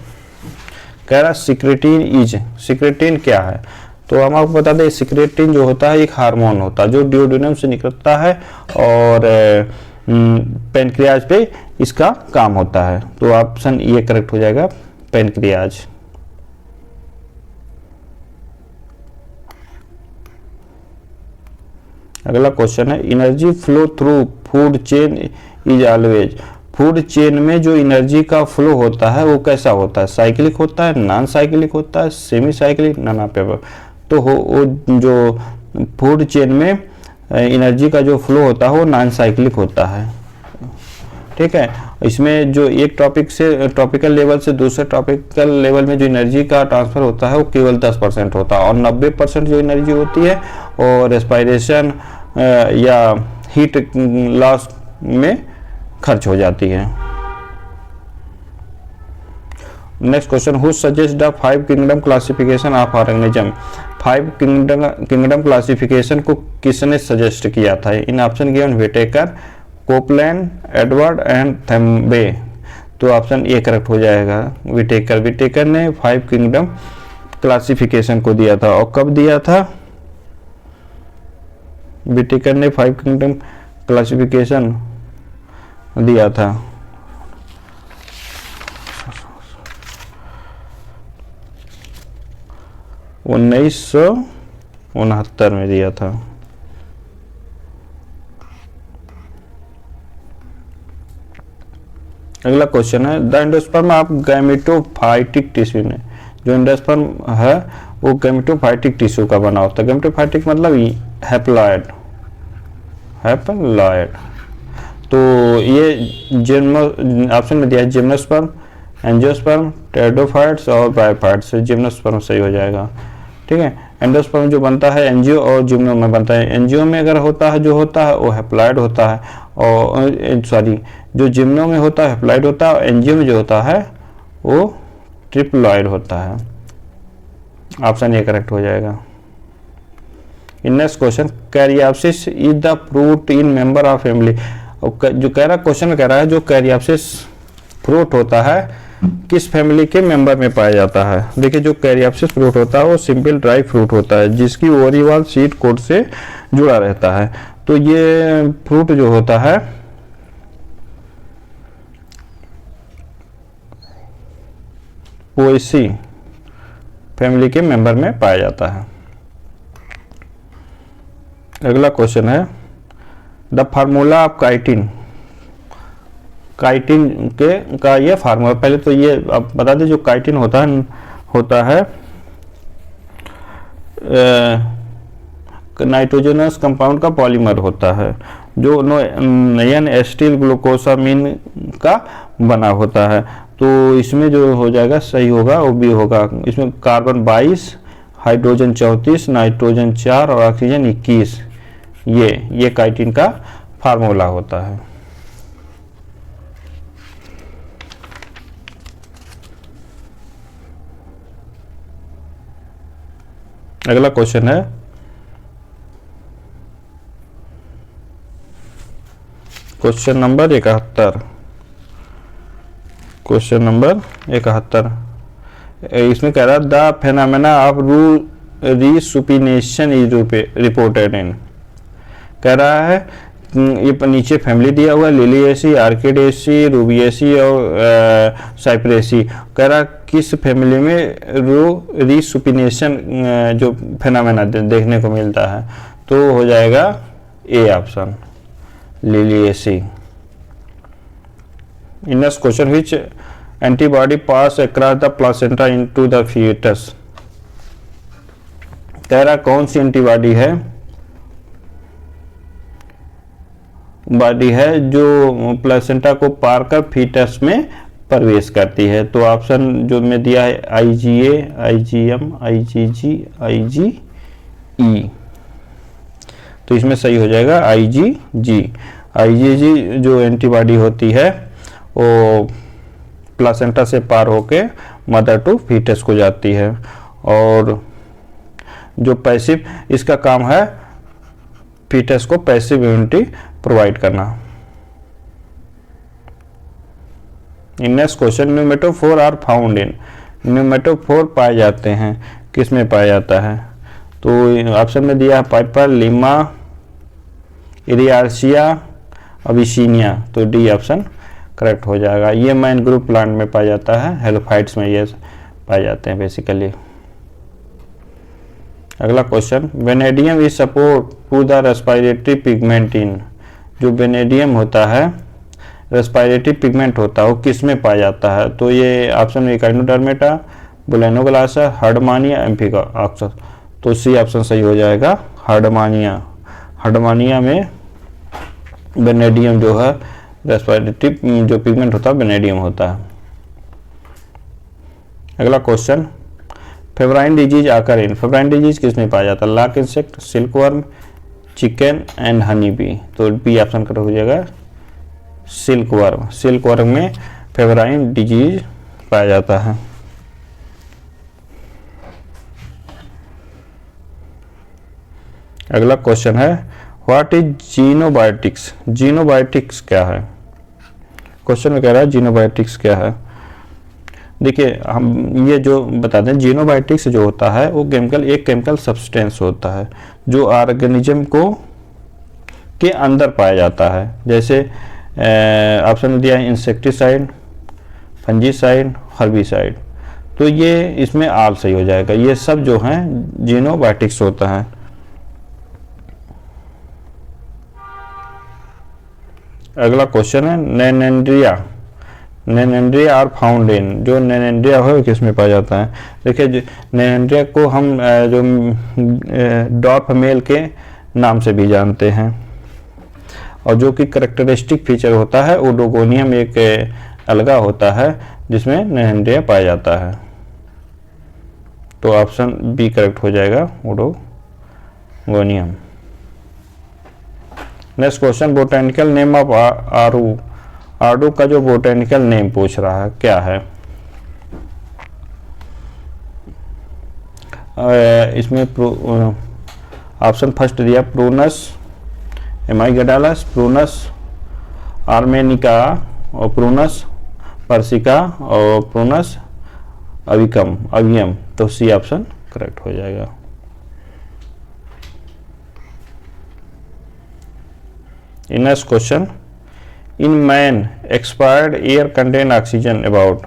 कह रहा सिक्रेटिन इज, सिक्रेटिन क्या है। तो हम आपको बता दें सिक्रेटिन जो होता है एक हार्मोन होता है जो डिओडिनम से निकलता है और पेनक्रियाज पे इसका काम होता है, तो ऑप्शन ये करेक्ट हो जाएगा, पेनक्रियाज। अगला क्वेश्चन है energy flow through food chain is always, food chain में जो एनर्जी का फ्लो होता है वो कैसा होता है, साइक्लिक होता है, नॉन साइक्लिक होता है, सेमी साइक्लिक, नॉन पेपर। तो वो जो फूड चेन में एनर्जी का जो फ्लो होता है वो नॉन साइक्लिक होता है, ठीक है। इसमें जो एक टॉपिक से टॉपिकल लेवल से दूसरे टॉपिकल लेवल में जो एनर्जी का ट्रांसफर होता है वो केवल 10% होता है और 90% जो एनर्जी होती है और रेस्पिरेशन या हीट लॉस में खर्च हो जाती है। Next question who suggest the 5 kingdom classification of organism, 5 kingdom classification को किसने सजेस्ट किया था। In option given Whittaker, Copeland, Edward and थेम्बे, तो ऑप्शन ए करेक्ट हो जाएगा, व्हिटेकर। व्हिटेकर ने 5 किंगडम क्लासिफिकेशन को दिया था और कब दिया था, व्हिटेकर ने 5 किंगडम क्लासिफिकेशन दिया था 1969 में दिया था। अगला क्वेश्चन है the endosperm of gametophytic tissue में, जो एंडोस्पर्म है वो गैमेटोफाइटिक टिश्यू का बना होता है। गैमेटोफाइटिक मतलब हैप्लॉइड, हैप्लॉइड। तो ये ऑप्शन में दिया है जिम्नोस्पर्म, एंजियोस्पर्म, टेरिडोफाइट्स और ब्रायोफाइट्स, जिम्नोस्पर्म सही हो जाएगा, ठीक है। एंडोस्पर्म जो बनता है एंजियो और जिम्नो में बनता है। एंजियो में अगर होता है जो होता है वो हैप्लॉइड होता है और जो जिम्नो में होता है हैप्लॉइड होता है, और एनजीओ में जो होता है वो ट्रिप्लॉइड होता है। ऑप्शन ए करेक्ट हो जाएगा। Next question, caryopsis is the fruit in member of family. जो कह रहा क्वेश्चन कह रहा है जो कैरियोप्सिस फ्रूट होता है किस फैमिली के मेंबर में पाया जाता है। देखिए जो कैरियोप्सिस फ्रूट होता है वो सिंपल ड्राई फ्रूट होता है जिसकी ओरिवाल सीड कोड से जुड़ा रहता है। तो ये फ्रूट जो होता है पोएसी फैमिली के मेंबर में पाया जाता है। अगला क्वेश्चन है the formula of chitin. Chitin के का ये फार्मूला, पहले तो ये आप बता दें जो काइटिन होता है नाइट्रोजनस कंपाउंड का पॉलीमर होता है जो नयन एसिटिल ग्लूकोसामिन का बना होता है। तो इसमें जो हो जाएगा सही होगा वो भी होगा। इसमें कार्बन 22, हाइड्रोजन 34, नाइट्रोजन 4 और ऑक्सीजन 21, ये काइटिन का फार्मूला होता है। अगला क्वेश्चन है क्वेश्चन नंबर 71। क्वेश्चन नंबर 71 इसमें कह रहा है the phenomena of resupination is reported in. कह रहा है ये नीचे फैमिली दिया हुआ है लिलिएसी, आर्किडेसी, रूबिएसी और साइप्रेसी। कह रहा किस फैमिली में रीसुपिनेशन जो फेनोमेना देखने को मिलता है, तो हो जाएगा A option Liliaceae. Next question which antibody pass across the placenta into the foetus. कह रहा कौन सी एंटीबॉडी है जो प्लासेंटा को पार कर फीटस में प्रवेश करती है। तो ऑप्शन जो में दिया है IgA, IgM, IgG, IgE। तो इसमें सही हो जाएगा IgG। IgG जो एंटीबॉडी होती है वो प्लासेंटा से पार होके मदर टू फीटस को जाती है, और जो पैसिव इसका काम है फीटस को पैसिव इम्यूनिटी प्रोवाइड करना। Next question pneumatophore are found in. Pneumatophore पाए जाते हैं किस में पाया जाता है, तो ऑप्शन में दिया है पाइपर, लीमा, इरियार्सिया, अबिसिनिया। तो डी ऑप्शन करेक्ट हो जाएगा। ये मैन ग्रुप प्लांट में पाया जाता है, हेलोफाइट्स में ये पाए जाते हैं बेसिकली। अगला question vanadium is support to the respiratory pigment in. जो वेनेडियम होता है रेस्पिरेटरी पिगमेंट होता है वो किस में पाया जाता है, तो ये ऑप्शन में एकाइनोडर्मेटा, बुलेनोग्लासा, हर्डमानिया, एम्फिका ऑक्सस। तो सी ऑप्शन सही हो जाएगा हर्डमानिया। हर्डमानिया में वेनेडियम जो है रेस्पिरेटरी जो पिगमेंट होता है वेनेडियम होता है। अगला क्वेश्चन फेब्राइन डिजीज आकर इन। फेब्राइन डिजीज किस में पाया जाता है, lac insect, silkworm, chicken and honey bee. तो बी ऑप्शन करेक्ट हो जाएगा सिल्कवर्म। सिल्कवर्म में फेब्राइन डिजीज पाया जाता है। अगला क्वेश्चन है व्हाट इज जीनोबायोटिक्स। जीनोबायोटिक्स क्या है, क्वेश्चन में कह रहा है जीनोबायोटिक्स क्या है। देखिए हम ये जो बता दें जीनोबायोटिक्स जो होता है वो एक केमिकल सब्सटेंस होता है जो ऑर्गेनिज्म को के अंदर पाया जाता है। जैसे ऑप्शन में दिया है इंसेक्टिसाइड, फंजीसाइड, हर्बिसाइड। तो ये इसमें आल सही हो जाएगा। ये सब जो हैं जीनोबायोटिक्स होता है। अगला क्वेश्चन है नेनेंड्रिया। नेनेंड्रिया आर फाउंड इन। जो नेनेंड्रिया हो किस में पाया जाता है। देखिए नेनेंड्रिया को हम जो डॉर्फ मेल के नाम से भी जानते हैं, और जो कि करेक्टरिस्टिक फीचर होता है ओडोगोनियम एक अलगा होता है जिसमें नेनेंड्रिया पाया जाता है। तो ऑप्शन बी करेक्ट हो जाएगा oedogonium. Next question botanical name of आरू। आड़ू का जो बोटेनिकल नेम पूछ रहा है क्या है? इसमें ऑप्शन फर्स्ट दिया प्रूनस एमाइगडालस, प्रूनस आर्मेनिका और प्रूनस पर्सिका और प्रूनस अवियम। तो सी ऑप्शन करेक्ट हो जाएगा। Next question, in man expired air contain oxygen about,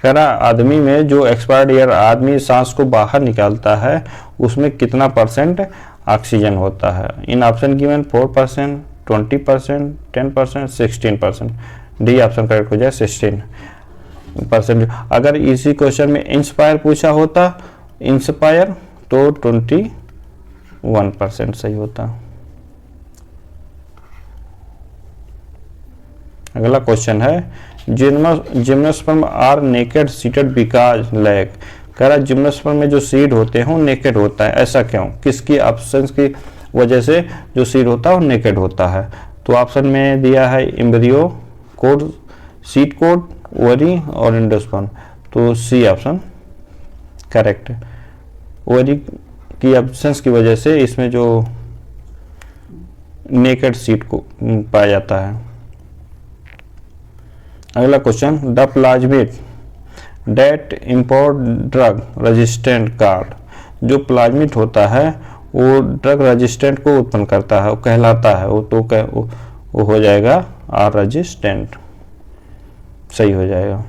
कह रहा आदमी में जो एक्सपायर्ड एयर आदमी सांस को बाहर निकालता है उसमें कितना %, ऑक्सीजन होता है? इन option given 4%, 20%, 10%, 16%। D option correct हो जाए 16%। अगर इसी क्वेश्चन में इंस्पायर पूछा होता, इंस्पायर, तो 21% सही होता। अगला क्वेश्चन है, gymnosperm are naked seeded because lack, कह रहा जिम्नोस्पर्म में जो सीड होते हैं वो नेकेड होता है, ऐसा क्यों? किसकी ऑप्शंस की वजह से जो सीड होता है वो नेकेड होता है? तो ऑप्शन में दिया है embryo code, seed code, ovary और एंडोस्पर्म। तो सी ऑप्शन करेक्ट है। ओवरी की ऑप्शंस की वजह से इसमें जो नेकेड सीड को पाया जाता है। अगला question, the plasmid that import drug resistant card, जो प्लाज्मिड होता है वो ड्रग रेजिस्टेंट को उत्पन्न करता है, वो कहलाता है, वो हो जाएगा आर रेजिस्टेंट, सही हो जाएगा।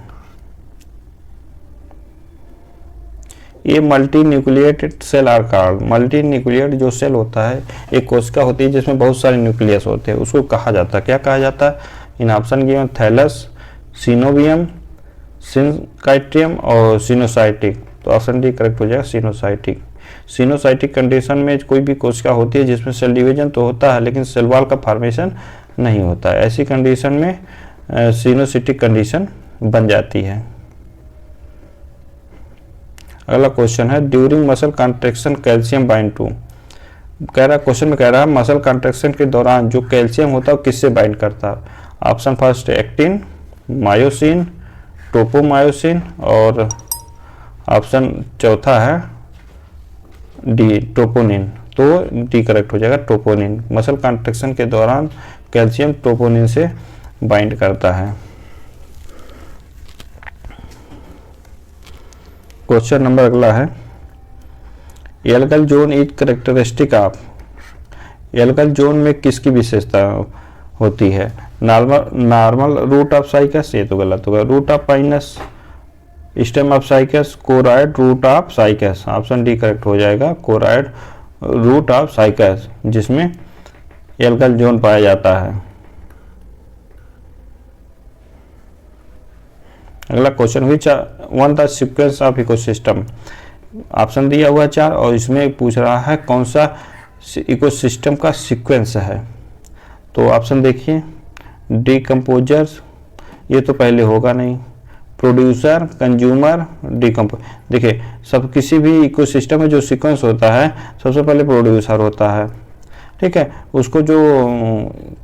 ये multi nucleated cell are card, multi nucleate जो सेल होता है, एक कोशिका होती है जिसमें बहुत सारे न्यूक्लियस होते हैं, उसको कहा जाता है, क्या कहा जाता है? इन ऑप्शन गिवन थैलस, सिनोवियम, सिनकाइट्रियम और सिनोसाइटिक। तो ऑप्शन डी करेक्ट हो जाएगा सिनोसाइटिक। सिनोसाइटिक कंडीशन में कोई भी कोशिका होती है जिसमें सेल डिवीजन तो होता है लेकिन सेल वॉल का फॉर्मेशन नहीं होता है, ऐसी कंडीशन में सिनोसाइटिक कंडीशन बन जाती है। अगला क्वेश्चन है, during muscle contraction calcium bind to, कह रहा क्वेश्चन में कह रहा है मसल कॉन्ट्रैक्शन के दौरान जो कैल्शियम होता है वो किससे बाइंड करता है? ऑप्शन फर्स्ट एक्टिन, मायोसिन, टोपोमायोसिन और ऑप्शन चौथा है डी ट्रोपोनिन। तो डी करेक्ट हो जाएगा ट्रोपोनिन। मसल कॉन्ट्रैक्शन के दौरान कैल्शियम ट्रोपोनिन से बाइंड करता है। क्वेश्चन नंबर अगला है, algal zone is characteristic of, algal zone में किसकी विशेषता होती है? नॉर्मल रूट ऑफ साइकस, ये तो गलत होगा, root of Pinus, stem of Cycas, coralloid root of Cycas. Option D correct हो जाएगा कोराइड रूट ऑफ साइकस, जिसमें एल्गल जोन पाया जाता है। अगला question, which one the sequence of ecosystem, option दिया हुआ 4 और इसमें पूछ रहा है कौन सा इकोसिस्टम का सीक्वेंस है। तो ऑप्शन देखिए, डिकम्पोजर्स, ये तो पहले होगा नहीं, प्रोड्यूसर, कंज्यूमर, डिकम्पोज। देखिए सब किसी भी इकोसिस्टम में जो सीक्वेंस होता है सबसे पहले प्रोड्यूसर होता है, ठीक है, उसको जो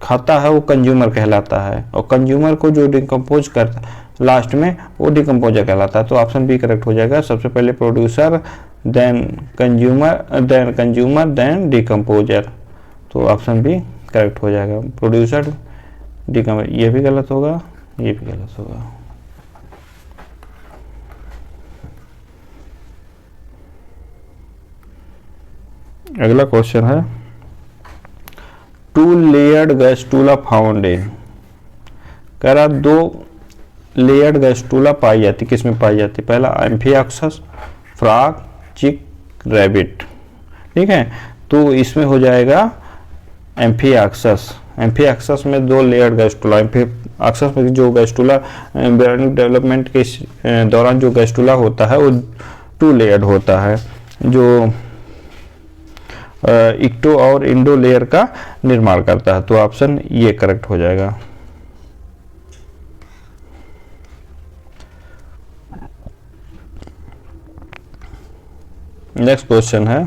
खाता है वो कंज्यूमर कहलाता है और कंज्यूमर को जो डिकम्पोज करता लास्ट में वो डिकम्पोजर कहलाता है। तो ऑप्शन बी करेक्ट हो जाएगा, सबसे पहले producer then consumer then decomposer. तो ऑप्शन बी करेक्ट हो जाएगा, प्रोड्यूसर डिकम्पोजर। ये भी गलत होगा, ये भी गलत होगा। अगला क्वेश्चन है, 2 लेयर्ड गैस्ट्रूला फाउंड इन, कह रहा 2 लेयर्ड गैस्ट्रूला पाई जाती, किस में पाई जाती? पहला एम्फिऑक्सस, फ्रॉग, चिक, रैबिट, ठीक है। तो इसमें हो जाएगा एम्फिऑक्सस। एम्फिऑक्सस में 2 लेयर्ड गैस्ट्रूला, एम्फिऑक्सस में जो गैस्ट्रूला एम्ब्रियोनिक डेवलपमेंट के दौरान जो गैस्ट्रूला होता है वो 2 लेयर्ड होता है, जो इक्टो और इंडो लेयर का निर्माण करता है। तो ऑप्शन ये करेक्ट हो जाएगा। नेक्स्ट क्वेश्चन है,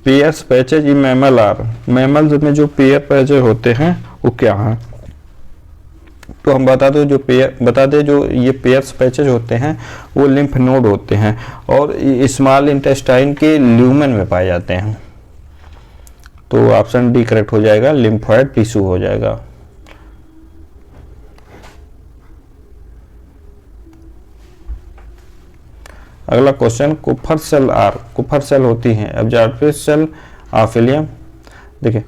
Peyer's patches in mammal are, mammals में जो पेयर पैचेज होते हैं वो क्या है? तो हम बता दें जो ये पेयर्स पैचेज होते हैं वो लिम्फ नोड होते हैं और स्मॉल इंटेस्टाइन के ल्यूमेन में पाए जाते हैं। तो ऑप्शन डी करेक्ट हो जाएगा, लिम्फोइड टिश्यू हो जाएगा। अगला क्वेश्चन, कुफर सेल होती हैं एब्जॉर्प्टिव सेल ऑफ इलियम, देखिए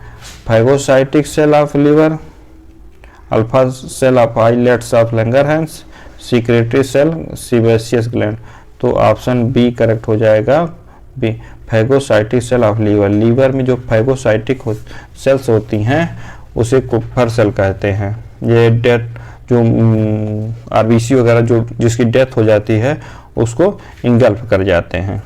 phagocytic cell of liver, alpha cell of islets of Langerhans, secretory cell sebaceous gland. तो ऑप्शन बी करेक्ट हो जाएगा, B phagocytic cell of liver. Liver में जो फैगोसाइटिक सेल्स होती हैं उसे कुफर सेल कहते हैं। ये डेथ जो आरबीसी वगैरह जो जिसकी डेथ हो जाती है उसको इंगल्फ कर जाते हैं।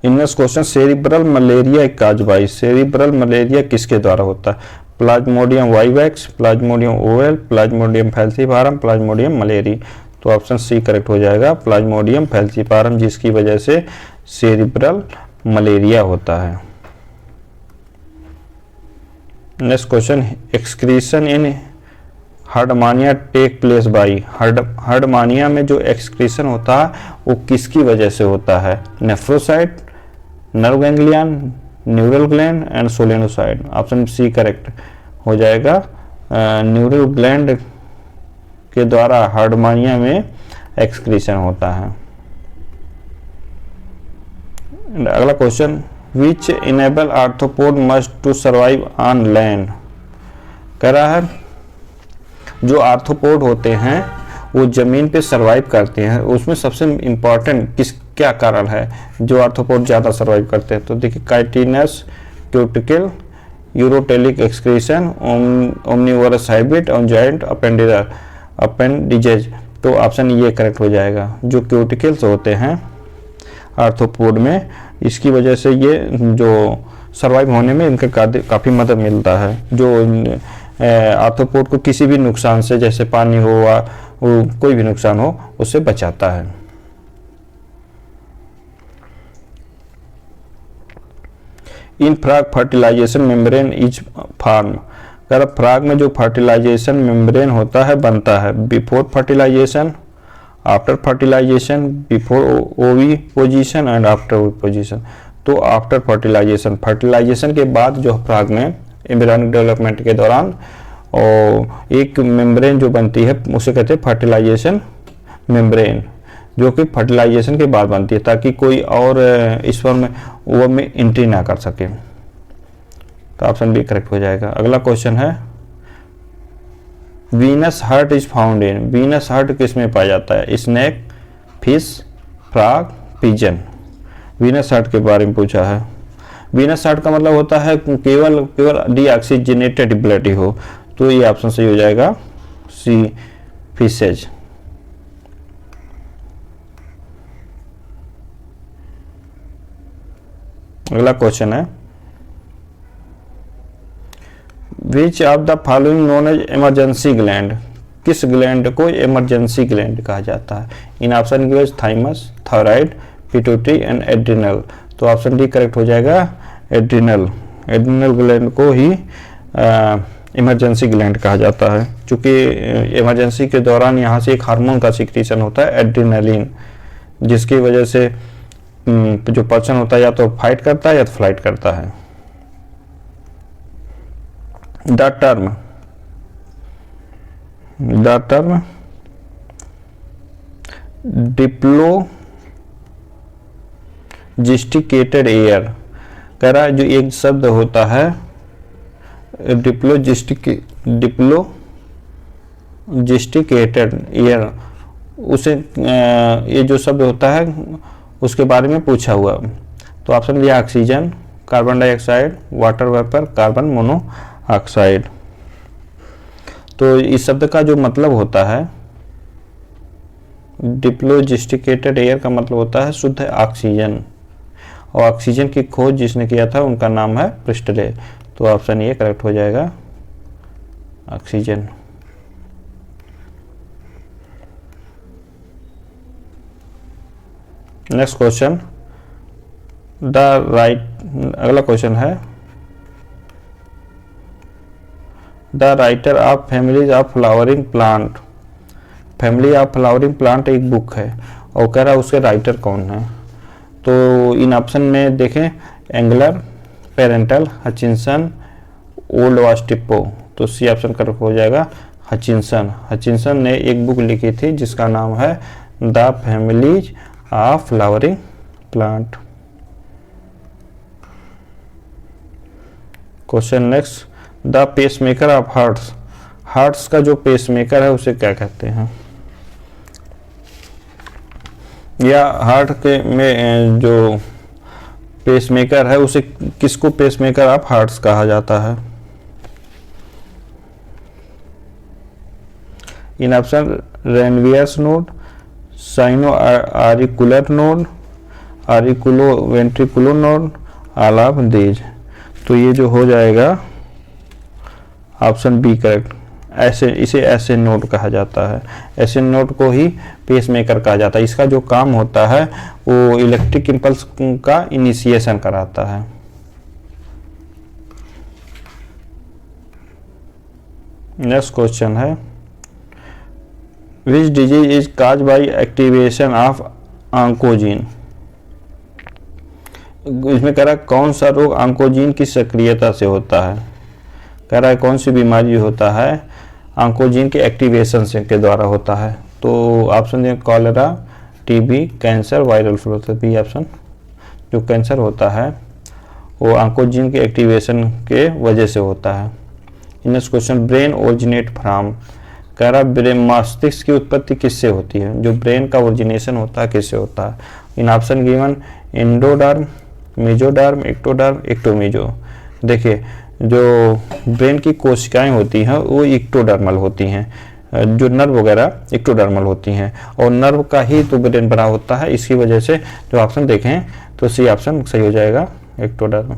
Next question, cerebral malaria cause by, cerebral malaria किसके द्वारा होता है? Plasmodium vivax, plasmodium ovale, plasmodium falciparum, plasmodium malariae. तो ऑप्शन सी करेक्ट हो जाएगा, प्लाज्मोडियम फैल्सीपारम, जिसकी वजह से सेरिब्रल मलेरिया होता है। Next question, excretion in Herdmania take place by, Herdmania में जो एक्सक्रीशन होता है वो किसकी वजह से होता है? Nephrocyte, nerve ganglion, neural gland and solenocyte. Option C correct हो जाएगा, न्यूरल ग्लैंड के द्वारा हार्डमानिया में एक्सक्रीशन होता है। अगला question, which enable arthropod must to survive on land, कह रहा है जो आर्थ्रोपोड होते हैं वो जमीन पे सरवाइव करते हैं, उसमें सबसे इम्पोर्टेंट क्या कारण है जो आर्थ्रोपोड ज़्यादा सरवाइव करते हैं? तो देखिए chitinous cuticle, ureotelic excretion, omnivorous hybrid और जॉइंट अपेंडिजेज। तो ऑप्शन ये करेक्ट हो जाएगा, जो क्यूटिकल्स होते हैं आर्थ्रोपोड में, इसकी वजह से ये जो सरवाइव होने में इनका काफ़ी मदद मिलता है, जो आर्थ्रोपोड को किसी भी नुकसान से, जैसे पानी हो या कोई भी नुकसान हो, उससे बचाता है। In frog fertilisation membrane is form, अगर फ्रॉग में जो फर्टिलाइजेशन मेम्ब्रेन होता है बनता है before fertilisation, after fertilisation, before oviposition and after oviposition. तो आफ्टर फर्टिलाइजेशन, फर्टिलाइजेशन के बाद जो फ्रॉग में एम्ब्रियोनिक डेवलपमेंट के दौरान और एक मेम्ब्रेन जो बनती है उसे कहते हैं फर्टिलाइजेशन मेम्ब्रेन, जो कि फर्टिलाइजेशन के बाद बनती है ताकि कोई और स्पर्म वो में एंट्री ना कर सके। तो ऑप्शन बी करेक्ट हो जाएगा। अगला क्वेश्चन है, venous heart is found in, venous heart किस में पाया जाता है? Snake, fish, frog, pigeon. Venous heart के बारे में पूछा है। वीनस हार्ट का मतलब होता है केवल डीऑक्सीजनेटेड ब्लड ही हो, तो ये ऑप्शन सही हो जाएगा, सी फिशेज। अगला क्वेश्चन है, which of the following known as emergency gland, किस ग्लैंड को इमरजेंसी ग्लैंड कहा जाता है? इन ऑप्शन की thymus, thyroid, pituitary and adrenal. तो ऑप्शन डी करेक्ट हो जाएगा, एड्रिनल। एड्रिनल ग्लैंड को ही इमरजेंसी ग्लैंड कहा जाता है, क्योंकि इमरजेंसी के दौरान यहाँ से एक हार्मोन का सिक्रीशन होता है एड्रिनलिन, जिसकी वजह से जो पर्सन होता है या तो फाइट करता है या तो फ्लाइट करता है। द टर्म डिप्लोजिस्टिकेटेड एयर, कह रहा है जो एक शब्द होता है डिप्लोजिस्टिकेटेड एयर, उसे ये जो शब्द होता है उसके बारे में पूछा हुआ। तो ऑप्शन दिया oxygen, carbon dioxide, water vapour, carbon monoxide. तो इस शब्द का जो मतलब होता है डिप्लोजिस्टिकेटेड एयर का मतलब होता है शुद्ध ऑक्सीजन, और ऑक्सीजन की खोज जिसने किया था उनका नाम है प्रिस्टले। तो ऑप्शन ये करेक्ट हो जाएगा, ऑक्सीजन। नेक्स्ट क्वेश्चन, अगला क्वेश्चन है, the writer of families of flowering plant. Family of flowering plant एक बुक है और कह रहा है उसके राइटर कौन है। तो इन ऑप्शन में देखें एंगलर, पेरेंटल, हचिंसन, ओल्ड वास्टिपो। तो सी ऑप्शन करेक्ट हो जाएगा हचिंसन। हचिंसन ने एक बुक लिखी थी जिसका नाम है the families of flowering plant. Question next, the pacemaker of hearts. Hearts का जो पेसमेकर है उसे क्या कहते हैं, या हार्ट के में जो पेसमेकर है उसे किसको पेसमेकर ऑफ हार्ट्स कहा जाता है। इन option Ranvier's node, sino auricular node, auriculo ventriculo node, all of these. तो ये जो हो जाएगा ऑप्शन बी करेक्ट। ऐसे इसे ऐसे नोड कहा जाता है, ऐसे नोड को ही पेसमेकर कहा जाता है। इसका जो काम होता है वो इलेक्ट्रिक इंपल्स का इनिशिएशन कराता है। नेक्स्ट क्वेश्चन है, which disease is cause by activation of oncogene. इसमें कह रहा है कौन सा रोग ऑन्कोजीन की सक्रियता से होता है। कह रहा है कौन सी बीमारी होता है ऑन्कोजीन के एक्टिवेशन से के द्वारा होता है। तो ऑप्शन दें cholera, TB, cancer, viral flu. तो बी ऑप्शन, जो कैंसर होता है वो ऑन्कोजीन के एक्टिवेशन के वजह से होता है। Next question, brain originate from. कह रहा ब्रेन मस्तिष्क की उत्पत्ति किससे होती है, जो ब्रेन का ओरिजिनेशन होता है किससे होता है। इन option given endoderm, mesoderm, ectoderm, ectomeso. देखिए जो ब्रेन की कोशिकाएं होती हैं वो एक्टोडर्मल होती हैं, जो नर्व वगैरह एक्टोडर्मल होती हैं और नर्व का ही तो ब्रेन बना होता है। इसकी वजह से जो ऑप्शन देखें तो सी ऑप्शन सही हो जाएगा ectoderm.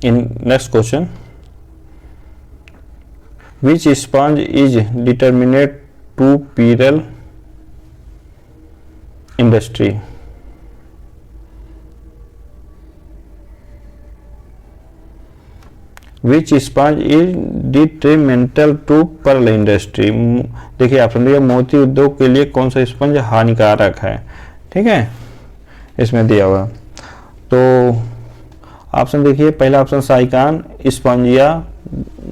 In next question, which sponge is determinate to pearl industry. Which sponge is detrimental to pearl industry. देखिए ऑप्शन दिया मोती उद्योग के लिए कौन सा स्पंज हानिकारक है, ठीक है, इसमें दिया हुआ। तो ऑप्शन देखिए पहला option Sycon, Spongia,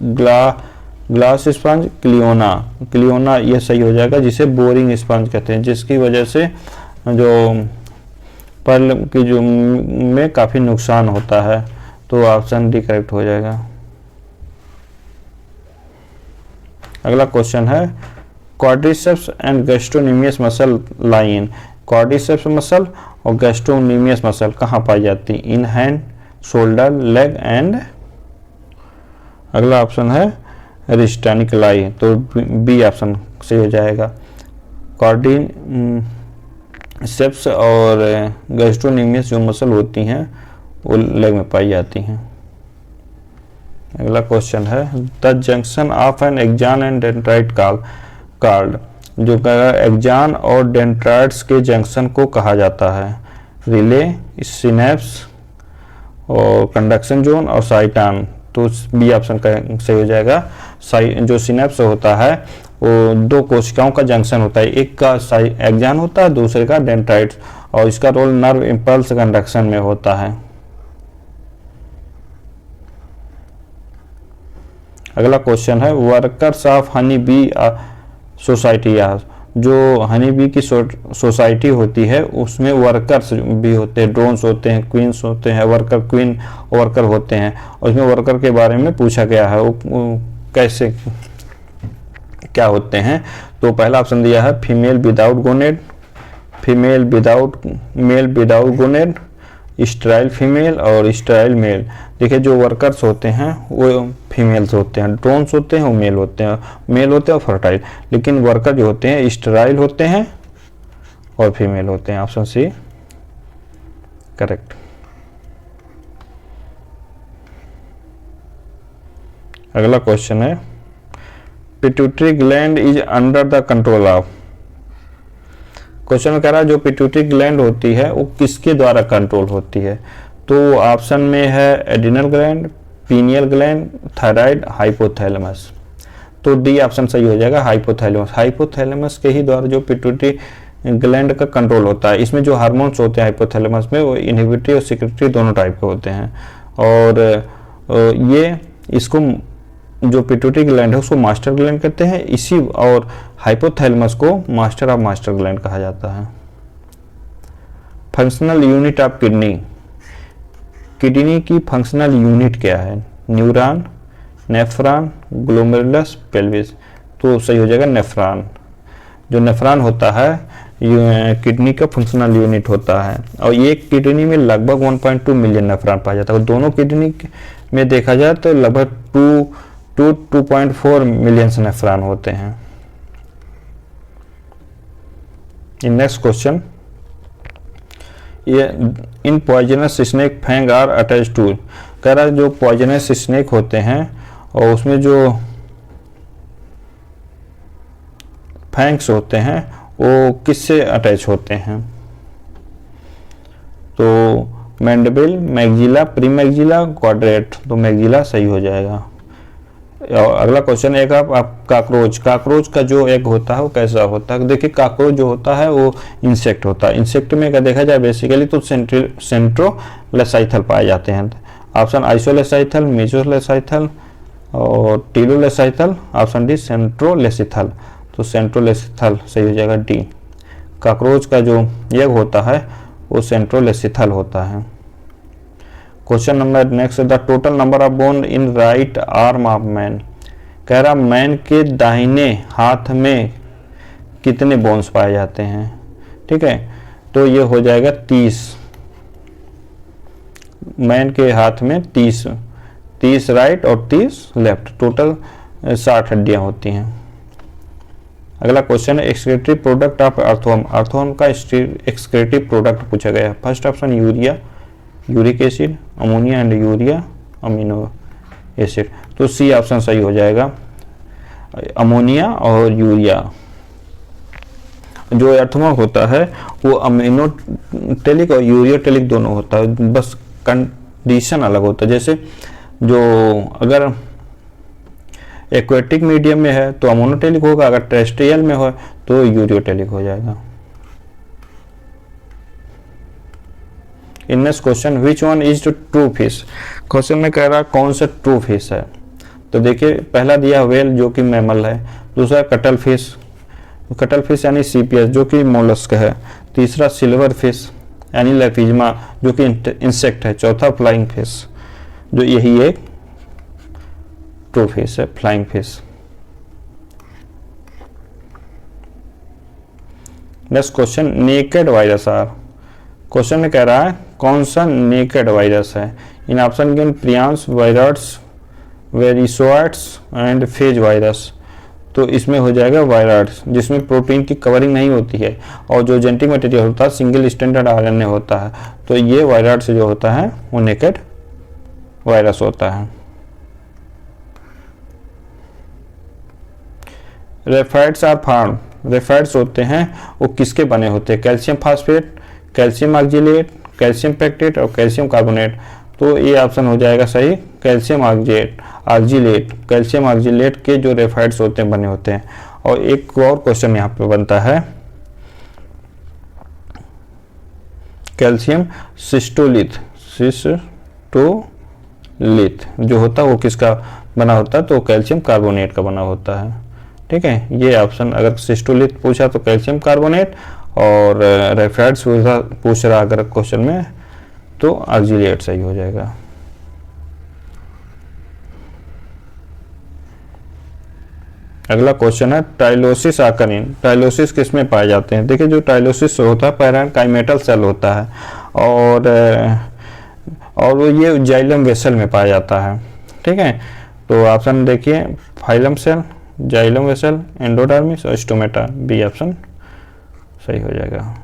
glass sponge, Cliona. Cliona ये सही हो जाएगा, जिसे बोरिंग स्पंज कहते हैं, जिसकी वजह से जो पर्ल की जो में काफ़ी नुकसान होता है। तो ऑप्शन डी करेक्ट हो जाएगा। अगला क्वेश्चन है, quadriceps and gastrocnemius muscle line. Quadriceps muscle और गैस्ट्रोनीमियस मसल कहाँ पाई जाती है, in hand, shoulder, leg and. अगला ऑप्शन है रिस्टानिकलाई। तो बी ऑप्शन सही हो जाएगा। क्वाड्रिसेप्स और गैस्ट्रोनीमियस जो मसल होती हैं वो लेग में पाई जाती हैं। अगला क्वेश्चन है, the junction of an axon and dendrite called. जो एक्जान और डेंड्राइट्स के जंक्शन को कहा जाता है, रिले, सिनेप्स और कंडक्शन जोन और साइटान। तो बी ऑप्शन का सही हो जाएगा। जो सिनेप्स होता है वो दो कोशिकाओं का जंक्शन होता है, एक का एक्जान होता है, दूसरे का डेंड्राइट्स, और इसका रोल नर्व इंपल्स कंडक्शन में होता है। अगला क्वेश्चन है, workers of honey bee society. जो हनी बी की सोसाइटी होती है उसमें वर्कर्स भी होते हैं, ड्रोन्स होते हैं, क्वींस होते हैं, वर्कर क्वीन वर्कर होते हैं, और उसमें वर्कर के बारे में पूछा गया है वो कैसे क्या होते हैं। तो पहला ऑप्शन दिया है female without gonad, female without male without gonad, sterile female और स्टेराइल मेल। देखिए जो वर्कर्स होते हैं वो फीमेल्स होते हैं, ड्रोन्स होते हैं वो मेल होते हैं, मेल होते हैं और फर्टाइल, लेकिन वर्कर जो होते हैं स्टेराइल होते हैं और फीमेल होते हैं। Option C correct. अगला क्वेश्चन है, pituitary gland is under the control of. Question में कह रहा है जो पिट्यूटरी ग्लैंड होती है वो किसके द्वारा कंट्रोल होती है। तो ऑप्शन में है adrenal gland, pineal gland, thyroid, hypothalamus. तो डी ऑप्शन सही हो जाएगा, हाइपोथैलेमस। हाइपोथैलेमस के ही द्वारा जो पिट्यूटरी ग्लैंड का कंट्रोल होता है। इसमें जो हार्मोन्स होते हैं हाइपोथैलेमस में वो इनहिबिटरी और सिक्रेटरी दोनों टाइप के होते हैं। और ये इसको जो पिट्यूटरी ग्लैंड है उसको मास्टर ग्लैंड कहते हैं, इसी और हाइपोथैलेमस को मास्टर ऑफ मास्टर ग्लैंड कहा जाता है। Functional unit of kidney, kidney की फंक्शनल यूनिट क्या है? Neuron, nephron, glomerulus, pelvis. तो सही हो जाएगा नेफ्रॉन। जो नेफ्रॉन होता है किडनी का फंक्शनल यूनिट होता है, और ये किडनी में लगभग 1.2 मिलियन नेफ्रॉन पाया जाता है। दोनों किडनी में देखा जाए तो लगभग 2.4 मिलियन नेफ्रॉन होते हैं। नेक्स्ट क्वेश्चन, ये in poisonous snake fang are attach to, कह रहा है जो पॉइजनस स्नेक होते हैं और उसमें जो फैंग्स होते हैं वो किससे अटैच होते हैं? तो मैंडिबल, मैग्जिला, प्रीमैग्जिला, क्वाड्रेट। तो मैग्जिला सही हो जाएगा। और अगला क्वेश्चन एक आप काकरोच, काकरोच का जो एग होता है वो कैसा होता है? देखिए काकरोच जो होता है वो इंसेक्ट होता है। इंसेक्ट में अगर देखा जाए बेसिकली तो सेंट्रोलेसाइथल पाए जाते हैं। ऑप्शन आइसोलेसाइथल, मेसोलेसाइथल और टीलोलेसाइथल। Option D centrolecithal. तो सेंट्रोलेसिथल सही हो जाएगा, डी। काकरोच का जो एग होता है वो सेंट्रोलेसिथल होता है। Question number next, the total number of bone in right arm of man, कह रहा मैन के दाहिने हाथ में कितने बोन्स पाए जाते हैं? ठीक है, तो ये हो जाएगा 30। मैन के हाथ में 30 राइट और 30 लेफ्ट, टोटल 60 हड्डियां होती हैं। अगला क्वेश्चन है excretory product of earthworm, earthworm का एक्सक्रीटरी प्रोडक्ट पूछा गया है। First option urea, uric acid, ammonia and urea, amino acid. तो सी ऑप्शन सही हो जाएगा, अमोनिया और यूरिया। जो अर्थवर्म होता है वो अमीनोटेलिक और यूरियोटेलिक दोनों होता है, बस कंडीशन अलग होता है। जैसे जो अगर एक्वेटिक मीडियम में है तो अमोनोटेलिक होगा, अगर टेरेस्ट्रियल में हो तो यूरियोटेलिक हो जाएगा। Next question, which one is true fish, question में कह रहा कौन सा ट्रू फिश है? तो देखिए पहला दिया व्हेल जो कि मैमल है, दूसरा कटल फिश, कटल फिश यानी सीपीएस जो कि मोलस्क है, तीसरा सिल्वर फिश यानी लेफिज्मा जो कि इंसेक्ट है, चौथा फ्लाइंग फिश जो यही एक ट्रू फिश है, flying fish. Next question, naked virus are, question में कह रहा है कौन सा नेकेड वायरस है? इन option given prions, virus, viroids and phage virus. तो इसमें हो जाएगा वायरस, जिसमें प्रोटीन की कवरिंग नहीं होती है और जो जेनेटिक मटेरियल होता है सिंगल स्टैंडर्ड आरएनए होता है। तो ये वायरस जो होता है वो नेकेड वायरस होता है। रेफाइड्स आर फॉर्म, रेफाइड्स होते हैं वो किसके बने होते हैं? Calcium phosphate, calcium oxalate, calcium pectate और कैल्शियम कार्बोनेट। तो ये ऑप्शन हो जाएगा सही, कैल्शियम ऑक्जिलेट। कैल्शियम ऑक्जिलेट के जो रेफाइड्स होते हैं बने होते हैं। और एक और क्वेश्चन यहाँ पे बनता है, कैल्शियम सिस्टोलिथ जो होता है वो किसका बना होता है? तो कैल्शियम कार्बोनेट का बना होता है। ठीक है, ये ऑप्शन अगर सिस्टोलिथ पूछा तो कैल्शियम कार्बोनेट, और रेफाइड्स पूछ रहा अगर क्वेश्चन में तो ऑक्जिलेट सही हो जाएगा। अगला क्वेश्चन है टाइलोसिस आकरिन, टाइलोसिस किस में पाए जाते हैं? देखिए जो टाइलोसिस होता है पैरेन्काइमेटल सेल होता है और वो ये जाइलम वेसल में पाया जाता है। ठीक है, तो ऑप्शन देखिए phloem cell, xylem vessel, endodermis और स्टोमेटा, बी ऑप्शन सही हो जाएगा।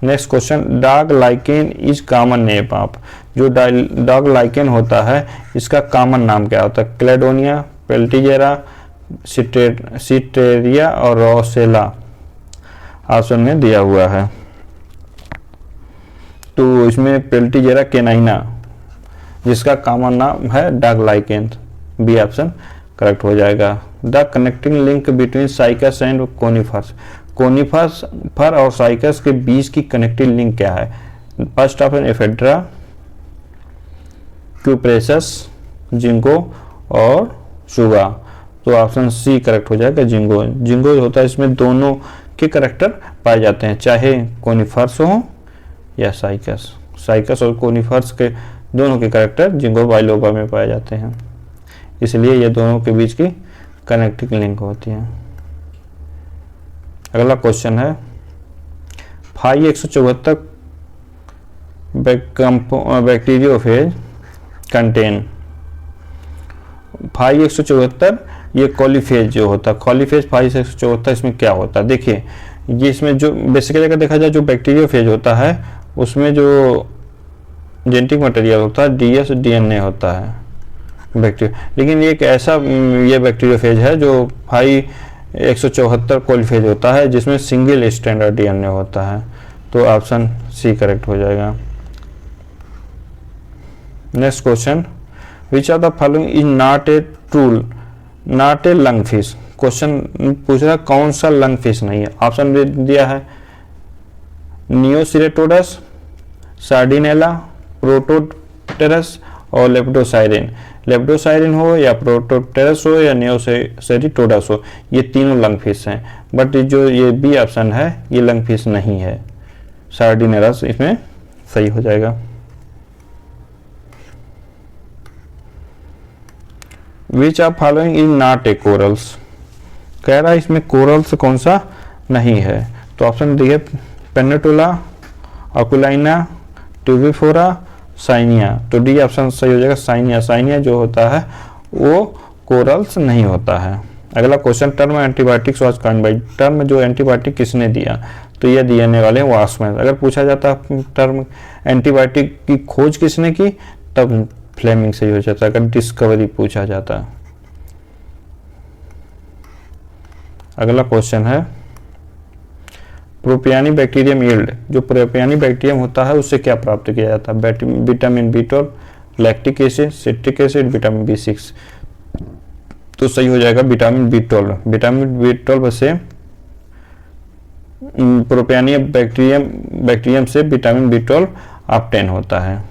Next question, dog lichen is common name of, जो डॉग लाइकेन होता है इसका कॉमन नाम क्या होता है? क्लेडोनिया, पेल्टिजेरा, सिटेरिया और रोसेला ऑप्शन में दिया हुआ है। तो इसमें पेल्टीजेरा केनाइना, जिसका कॉमन नाम है dog lichen, B option correct हो जाएगा। The connecting link between cycas and conifers, conifers fir और साइकस के बीच की कनेक्टिंग लिंक क्या है? First option ephedra, cupressus, ginkgo और शुगा। तो ऑप्शन सी करेक्ट हो जाएगा, जिंगो। जिंगो होता है इसमें दोनों के करेक्टर पाए जाते हैं, चाहे कोनिफर्स हो या साइकस। साइकस और कोनिफर्स के दोनों के करेक्टर जिंगो बाइलोबा में पाए जाते हैं, इसलिए ये दोनों के बीच की कनेक्टिंग लिंक होती है। अगला क्वेश्चन है फाई 174 बैक्टीरियोफेज कंटेन। फाई 174 ये कॉलीफेज जो होता है, कॉलीफेज फाई 174 इसमें क्या होता है? देखिए ये इसमें जो बेसिकली अगर देखा जाए जो बैक्टीरियोफेज होता है उसमें जो जेनेटिक मटेरियल होता है डीएस डीएनए होता है बैक्टीरिया, लेकिन ये एक ऐसा ये बैक्टीरियोफेज है जो फाई 174 कॉलीफेज होता है जिसमें सिंगल स्टैंडर्ड डीएनए होता है। तो ऑप्शन सी करेक्ट हो जाएगा। Next question, which are the following is not a tool not a lung fish. Question पूछ रहा कौन सा लंग फिश नहीं है? ऑप्शन दिया है नियोसिरेटोडस, सार्डिनेला, प्रोटोटेरस और लेप्टोसाइरिन। लेप्टोसाइरिन हो या प्रोटोटेरस हो या नियोसेरिटोडस हो, ये तीनों लंग फिश हैं, बट जो ये बी ऑप्शन है ये लंग फिश नहीं है, सार्डिनेलस इसमें सही हो जाएगा। Which are following is not a corals, कह रहा है इसमें कोरल्स कौन सा नहीं है? तो ऑप्शन दिए पेनेटोला, अकुलाइना, ट्यूबिफोरा, साइनिया। तो डी ऑप्शन सही हो जाएगा, साइनिया। साइनिया जो होता है वो कोरल्स नहीं होता है। अगला question, term antibiotics was coined bye, term जो एंटीबायोटिक किसने दिया? तो ये दिए वाले वासमैन। अगर पूछा जाता टर्म एंटीबायोटिक की खोज किसने की तब फ्लेमिंग सही हो जाता, अगर डिस्कवरी पूछा जाता। अगला क्वेश्चन है प्रोपियानी बैक्टीरियम यील्ड, जो प्रोपियानी बैक्टीरियम होता है उससे क्या प्राप्त किया जाता है? Vitamin B12, lactic acid, citric acid, vitamin B6। तो सही हो जाएगा विटामिन B12। विटामिन B12 से प्रोपियानी बैक्टीरियम से विटामिन B12 ऑब्टेन होता है।